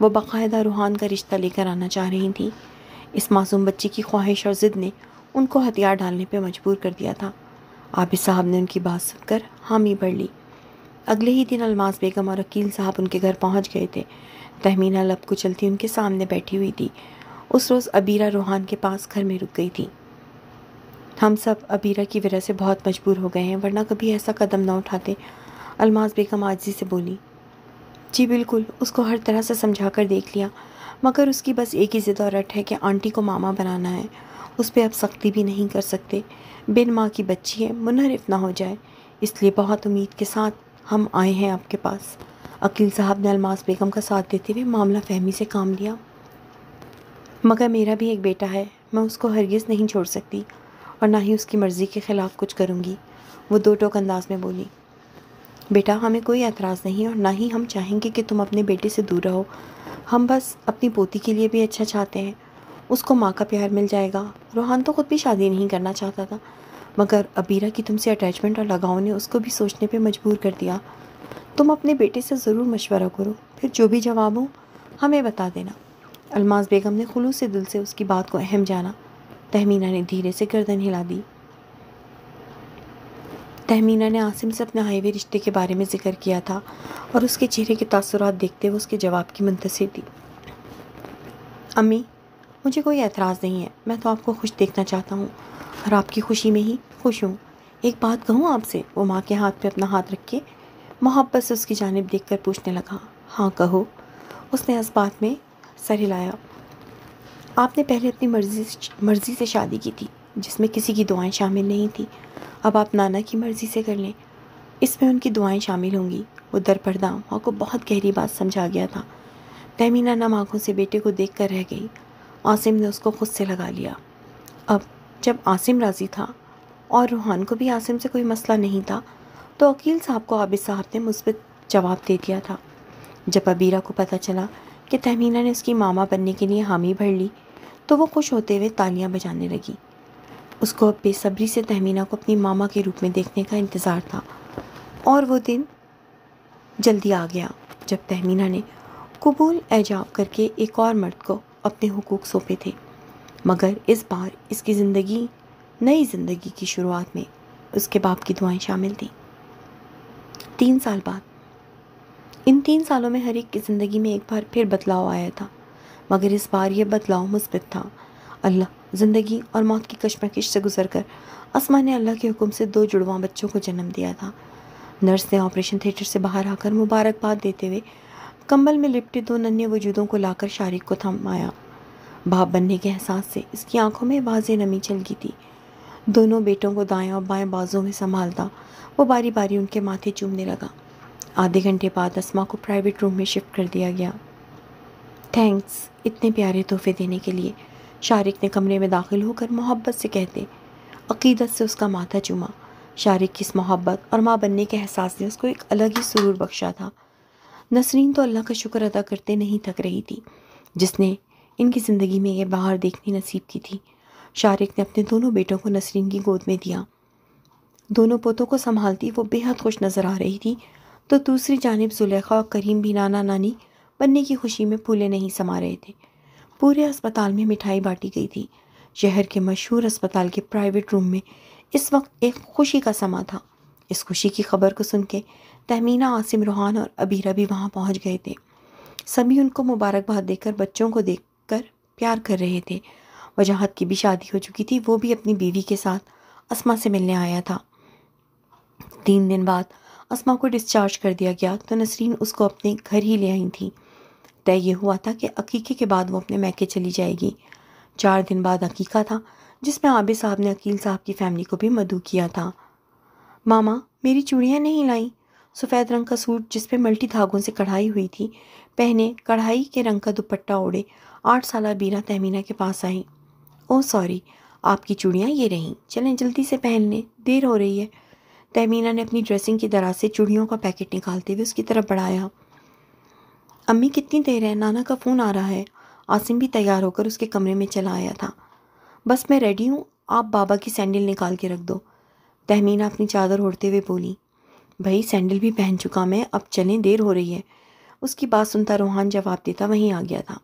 وہ باقاعدہ روحان کا رشتہ لے کر آنا چاہ رہی تھیں۔ اس معصوم بچی کی خواہش اور ضد نے ان کو ہتھیار ڈالنے پہ مجبور کر دیا تھا۔ عابد صاحب نے ان کی بات سن کر حامی بھر لی۔ اگلے ہی دن الماس بیگم اور عقیل صاحب ان کے گھر پہنچ گئے تھے۔ تہمینہ لب کو چلتی ان کے سامنے بیٹھی ہوئی تھی۔ اس روز عبیرہ روحان کے پاس گھر میں رک گئی تھی۔ ہم سب عبیرہ کی وجہ سے بہت مجبور ہو گئے ہیں، ورنہ کبھی ایسا قدم نہ اٹھاتے، الماس بیگم عاجزی سے بولی۔ جی بالکل، اس کو ہر طرح سے سمجھا کر دیکھ لیا، مگر اس کی بس ایک ہی ضد اور رٹ ہے کہ آنٹی کو ماما بنانا ہے۔ اس پہ اب سختی بھی نہیں کر سکتے، بن ماں کی بچی ہے، منحرف نہ ہو جائے، اس لیے بہت امید کے ساتھ ہم آئے ہیں آپ کے پاس۔ عقیل صاحب نے الماس بیگم کا ساتھ دیتے ہوئے معاملہ فہمی سے کام لیا۔ مگر میرا بھی ایک بیٹا ہے، میں اس کو ہرگز نہیں چھوڑ سکتی اور نہ ہی اس کی مرضی کے خلاف کچھ کروں گی، وہ دو ٹوک انداز میں بولی۔ بیٹا ہمیں کوئی اعتراض نہیں اور نہ ہی ہم چاہیں گے کہ تم اپنے بیٹے سے دور رہو، ہم بس اپنی پوتی کے لیے بھی اچھا چاہتے ہیں، اس کو ماں کا پیار مل جائے گا۔ روحان تو خود بھی شادی نہیں کرنا چاہتا تھا، مگر عبیرہ کی تم سے اٹیچمنٹ اور لگاؤ نے اس کو بھی سوچنے پہ مجبور کر دیا۔ تم اپنے بیٹے سے ضرور مشورہ کرو، پھر جو بھی جواب ہو ہمیں بتا دینا۔ الماس بیگم نے خلوص دل سے اس کی بات کو اہم جانا۔ تہمینہ نے دھیرے سے گردن ہلا دی۔ تہمینہ نے عاصم سے اپنے آئے ہوئے رشتے کے بارے میں ذکر کیا تھا اور اس کے چہرے کے تاثرات دیکھتے ہوئے اس کے جواب کی منتظر تھی۔ امی، مجھے کوئی اعتراض نہیں ہے، میں تو آپ کو خوش دیکھنا چاہتا ہوں اور آپ کی خوشی میں ہی خوش ہوں۔ ایک بات کہوں آپ سے؟ وہ ماں کے ہاتھ پہ اپنا ہاتھ رکھ کے محبت سے اس کی جانب دیکھ کر پوچھنے لگا۔ ہاں کہو، اس نے اس بات میں سر ہلایا۔ آپ نے پہلے اپنی مرضی سے شادی کی تھی، جس میں کسی کی دعائیں شامل نہیں تھی، اب آپ نانا کی مرضی سے کر لیں، اس میں ان کی دعائیں شامل ہوں گی۔ وہ در پردہ ماں کو بہت گہری بات سمجھا گیا تھا۔ تہمینہ نم آنکھوں سے بیٹے کو دیکھ کر رہ گئی۔ عاصم نے اس کو خود سے لگا لیا۔ اب جب عاصم راضی تھا اور روحان کو بھی عاصم سے کوئی مسئلہ نہیں تھا تو عقیل صاحب کو عابد صاحب نے مثبت جواب دے دیا تھا۔ جب عبیرہ کو پتہ چلا کہ تہمینہ نے اس کی ماما بننے کے لیے حامی بھر لی تو وہ خوش ہوتے ہوئے تالیاں بجانے لگی۔ اس کو اب بے صبری سے تہمینہ کو اپنی ماما کے روپ میں دیکھنے کا انتظار تھا، اور وہ دن جلدی آ گیا جب تہمینہ نے قبول ایجاب کر کے ایک اور مرد کو اپنے حقوق سونپے تھے، مگر اس بار اس کی نئی زندگی کی شروعات میں اس کے باپ کی دعائیں شامل تھیں۔ 3 سال بعد، ان 3 سالوں میں ہر ایک کی زندگی میں ایک بار پھر بدلاؤ آیا تھا، مگر اس بار یہ بدلاؤ مثبت تھا۔ اللہ زندگی اور موت کی کشمکش سے گزر کر اسما نے اللہ کے حکم سے 2 جڑواں بچوں کو جنم دیا تھا۔ نرس نے آپریشن تھیٹر سے باہر آ کر مبارکباد دیتے ہوئے کمبل میں لپٹے 2 ننھے وجودوں کو لا کر شارق کو تھمایا۔ باپ بننے کے احساس سے اس کی آنکھوں میں واضح نمی چل گئی تھی۔ دونوں بیٹوں کو دائیں اور بائیں بازوں میں سنبھالتا وہ باری باری ان کے ماتھے چومنے لگا۔ آدھے گھنٹے بعد اسما کو پرائیویٹ روم میں شفٹ کر دیا گیا۔ تھینکس اتنے پیارے تحفے دینے کے لیے، شارق نے کمرے میں داخل ہو کر محبت سے کہتے عقیدت سے اس کا ماتھا چوما۔ شارق کی اس محبت اور ماں بننے کے احساس نے اس کو ایک الگ ہی سرور بخشا تھا۔ نسرین تو اللہ کا شکر ادا کرتے نہیں تھک رہی تھی، جس نے ان کی زندگی میں یہ بہار دیکھنی نصیب کی تھی۔ شارق نے اپنے دونوں بیٹوں کو نسرین کی گود میں دیا۔ دونوں پوتوں کو سنبھالتی وہ بے حد خوش نظر آ رہی تھی، تو دوسری جانب زلیخا اور کریم بھی نانا نانی بننے کی خوشی میں پھولے نہیں سما رہے تھے۔ پورے ہسپتال میں مٹھائی بانٹی گئی تھی۔ شہر کے مشہور اسپتال کے پرائیویٹ روم میں اس وقت ایک خوشی کا سما تھا۔ اس خوشی کی خبر کو سن کے تہمینہ، عاصم، روحان اور عبیرہ بھی وہاں پہنچ گئے تھے۔ سبھی ان کو مبارکباد دے کر، بچوں کو دیکھ کر پیار کر رہے تھے۔ وجاہت کی بھی شادی ہو چکی تھی، وہ بھی اپنی بیوی کے ساتھ اسما سے ملنے آیا تھا۔ 3 دن بعد اسما کو ڈسچارج کر دیا گیا تو نسرین اس کو اپنے گھر ہی لے آئی تھی۔ طے یہ ہوا تھا کہ عقیقے کے بعد وہ اپنے میکے چلی جائے گی۔ 4 دن بعد عقیقہ تھا، جس میں عابد صاحب نے عقیل صاحب کی فیملی کو بھی مدعو کیا تھا۔ ماما میری چوڑیاں نہیں لائیں۔ سفید رنگ کا سوٹ جس پہ ملٹی دھاگوں سے کڑھائی ہوئی تھی پہنے، کڑھائی کے رنگ کا دوپٹہ اوڑھے 8 سالہ عبیرہ تہمینہ کے پاس آئی۔ اوہ سوری، آپ کی چوڑیاں یہ رہیں، چلیں جلدی سے پہن لیں، دیر ہو رہی ہے۔ تہمینہ نے اپنی ڈریسنگ کی دراز سے چوڑیوں کا پیکٹ نکالتے ہوئے اس کی طرف بڑھایا۔ امی کتنی دیر ہے، نانا کا فون آ رہا ہے۔ عاصم بھی تیار ہو کر اس کے کمرے میں چلا آیا تھا۔ بس میں ریڈی ہوں، آپ بابا کی سینڈل نکال کے رکھ دو۔ تہمینہ اپنی چادر اوڑھتے ہوئے بولی۔ بھائی سینڈل بھی پہن چکا میں، اب چلیں، دیر ہو رہی ہے۔ اس کی بات سنتا روحان جواب دیتا وہیں آ گیا تھا۔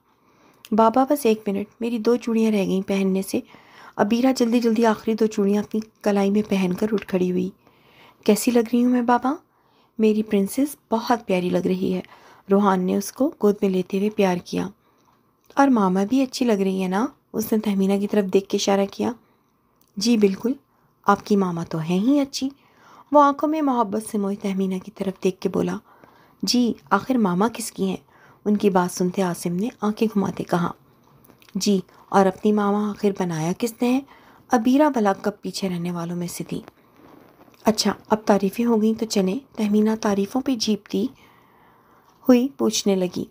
بابا بس 1 منٹ، میری 2 چوڑیاں رہ گئیں پہننے سے۔ عبیرہ جلدی جلدی آخری 2 چوڑیاں اپنی کلائی میں پہن کر اٹھ کھڑی ہوئی۔ کیسی لگ رہی ہوں میں بابا؟ میری پرنسس بہت پیاری لگ رہی ہے۔ روحان نے اس کو گود میں لیتے ہوئے پیار کیا۔ اور ماما بھی اچھی لگ رہی ہے نا؟ اس نے تہمینہ کی طرف دیکھ کے اشارہ کیا۔ جی بالکل، آپ کی ماما تو ہیں ہی اچھی۔ وہ آنکھوں میں محبت سے موئی تہمینہ کی طرف دیکھ کے بولا۔ جی آخر ماما کس کی ہیں؟ ان کی بات سنتے عاصم نے آنکھیں گھماتے کہا۔ جی اور اپنی ماما آخر بنایا کس نے ہے؟ عبیرہ بھلا کب پیچھے رہنے والوں میں سے تھی۔ اچھا اب تعریفیں ہو گئیں تو چلیں۔ تہمینہ تعریفوں پہ جیپتی ہوئی پوچھنے لگی۔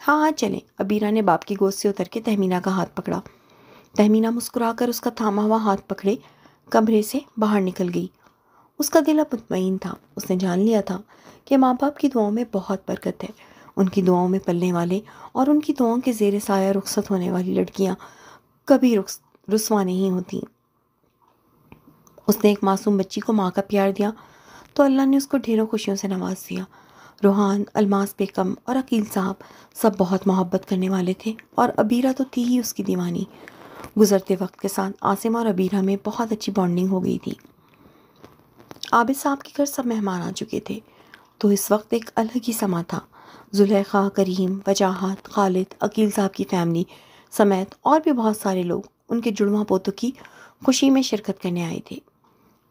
ہاں ہاں چلیں۔ عبیرہ نے باپ کی گود سے اتر کے تہمینہ کا ہاتھ پکڑا۔ تہمینہ مسکرا کر اس کا تھاما ہوا ہاتھ پکڑے کمرے سے باہر نکل گئی۔ اس کا دل اب مطمئن تھا۔ اس نے جان لیا تھا کہ ماں باپ کی دعاؤں میں بہت برکت ہے۔ ان کی دعاؤں میں پلنے والے اور ان کی دعاؤں کے زیر سایہ رخصت ہونے والی لڑکیاں کبھی رسوا نہیں ہوتی۔ اس نے ایک معصوم بچی کو ماں کا پیار دیا تو اللہ نے اس کو ڈھیروں خوشیوں سے نواز دیا۔ روحان، الماس بیگم اور عقیل صاحب سب بہت محبت کرنے والے تھے اور عبیرہ تو تھی ہی اس کی دیوانی۔ گزرتے وقت کے ساتھ عاصم اور عبیرہ میں بہت اچھی بانڈنگ ہو گئی تھی۔ عابد صاحب کے گھر سب مہمان آ چکے تھے تو اس وقت ایک الگ ہی سما تھا۔ زلیخا، کریم، وجاہت، خالد، عقیل صاحب کی فیملی سمیت اور بھی بہت سارے لوگ ان کے جڑواں پوتوں کی خوشی میں شرکت کرنے آئے تھے۔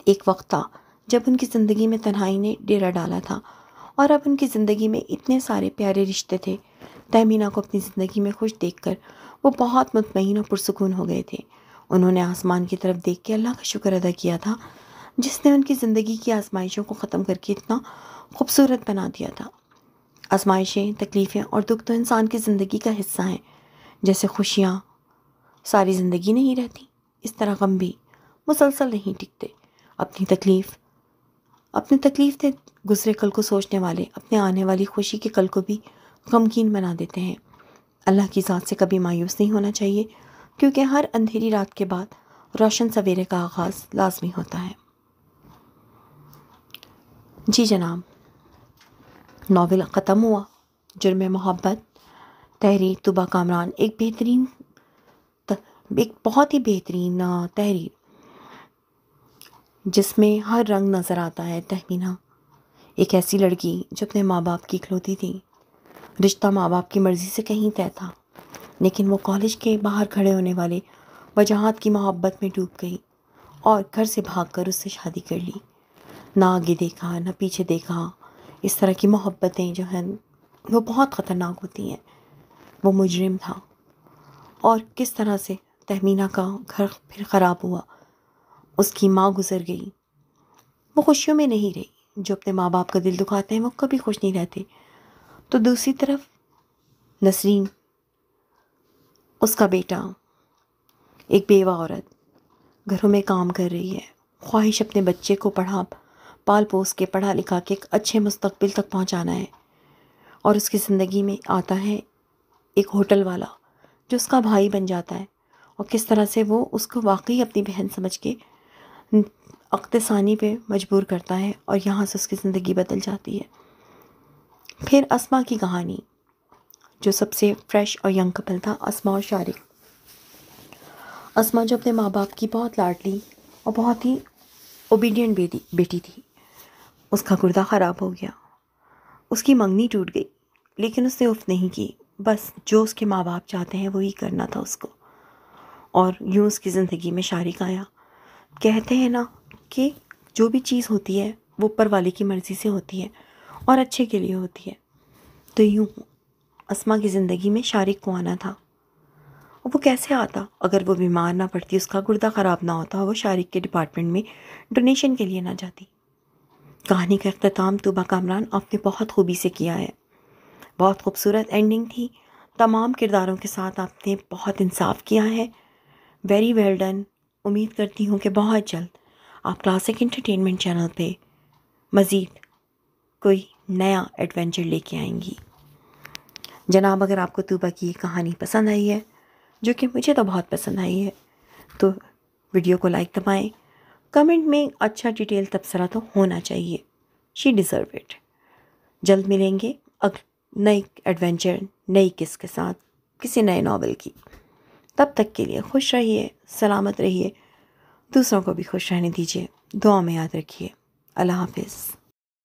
ایک وقت تھا جب ان کی زندگی میں تنہائی نے ڈیرا ڈالا تھا اور اب ان کی زندگی میں اتنے سارے پیارے رشتے تھے۔ تہمینہ کو اپنی زندگی میں خوش دیکھ کر وہ بہت مطمئن اور پرسکون ہو گئے تھے۔ انہوں نے آسمان کی طرف دیکھ کے اللہ کا شکر ادا کیا تھا جس نے ان کی زندگی کی آزمائشوں کو ختم کر کے اتنا خوبصورت بنا دیا تھا۔ آزمائشیں، تکلیفیں اور دکھ تو انسان کی زندگی کا حصہ ہیں۔ جیسے خوشیاں ساری زندگی نہیں رہتی، اس طرح غم بھی مسلسل نہیں ٹکتے۔ اپنی تکلیف سے گزرے کل کو سوچنے والے اپنے آنے والی خوشی کے کل کو بھی غمگین بنا دیتے ہیں۔ اللہ کی ذات سے کبھی مایوس نہیں ہونا چاہیے، کیونکہ ہر اندھیری رات کے بعد روشن سویرے کا آغاز لازمی ہوتا ہے۔ جی جناب، ناول ختم ہوا۔ جرم محبت، تحریر طوبیٰ کامران۔ ایک بہت ہی بہترین تحریر جس میں ہر رنگ نظر آتا ہے۔ تہمینہ ایک ایسی لڑکی جو اپنے ماں باپ کی اکلوتی تھی۔ رشتہ ماں باپ کی مرضی سے کہیں طے تھا، لیکن وہ کالج کے باہر کھڑے ہونے والے وجاہت کی محبت میں ڈوب گئی اور گھر سے بھاگ کر اس سے شادی کر لی۔ نہ آگے دیکھا نہ پیچھے دیکھا۔ اس طرح کی محبتیں جو ہیں وہ بہت خطرناک ہوتی ہیں۔ وہ مجرم تھا اور کس طرح سے تہمینہ کا گھر پھر خراب ہوا۔ اس کی ماں گزر گئی، وہ خوشیوں میں نہیں رہی۔ جو اپنے ماں باپ کا دل دکھاتے ہیں وہ کبھی خوش نہیں رہتے۔ تو دوسری طرف نسرین، اس کا بیٹا، ایک بیوہ عورت گھروں میں کام کر رہی ہے، خواہش اپنے بچے کو پال پوس کے پڑھا لکھا کے ایک اچھے مستقبل تک پہنچانا ہے، اور اس کی زندگی میں آتا ہے ایک ہوٹل والا جو اس کا بھائی بن جاتا ہے، اور کس طرح سے وہ اس کو واقعی اپنی بہن سمجھ کے عقد ثانی پہ مجبور کرتا ہے اور یہاں سے اس کی زندگی بدل جاتی ہے۔ پھر اسما کی کہانی، جو سب سے فریش اور ینگ کپل تھا، اسما اور شارق۔ اسما جو اپنے ماں باپ کی بہت لاڈلی اور بہت ہی اوبیڈینٹ بیٹی تھی، اس کا گردہ خراب ہو گیا، اس کی منگنی ٹوٹ گئی، لیکن اس نے اف نہیں کی، بس جو اس کے ماں باپ چاہتے ہیں وہی کرنا تھا اس کو، اور یوں اس کی زندگی میں شارق آیا۔ کہتے ہیں نا کہ جو بھی چیز ہوتی ہے وہ اوپر والے کی مرضی سے ہوتی ہے اور اچھے کے لیے ہوتی ہے، تو یوں اسما کی زندگی میں شارق کو آنا تھا۔ اور وہ کیسے آتا اگر وہ بیمار نہ پڑتی، اس کا گردہ خراب نہ ہوتا اور وہ شارق کے ڈپارٹمنٹ میں ڈونیشن کے لیے نہ جاتی۔ کہانی کا اختتام طوبیٰ کامران آپ نے بہت خوبی سے کیا ہے، بہت خوبصورت اینڈنگ تھی، تمام کرداروں کے ساتھ آپ نے بہت انصاف کیا ہے، ویری ویل ڈن۔ امید کرتی ہوں کہ بہت جلد آپ کلاسک انٹرٹینمنٹ چینل پہ مزید کوئی نیا ایڈونچر لے کے آئیں گی۔ جناب، اگر آپ کو طوبیٰ کی یہ کہانی پسند آئی ہے، جو کہ مجھے تو بہت پسند آئی ہے، تو ویڈیو کو لائک دبائیں، کمنٹ میں اچھا ڈیٹیل تبصرہ تو ہونا چاہیے، شی ڈیزرو اٹ۔ جلد ملیں گے نئی ایڈونچر، نئی قص کے ساتھ، کسی نئے ناول کی۔ تب تک کے لیے خوش رہیے، سلامت رہیے، دوسروں کو بھی خوش رہنے دیجیے، دعا میں یاد رکھیے۔ اللہ حافظ۔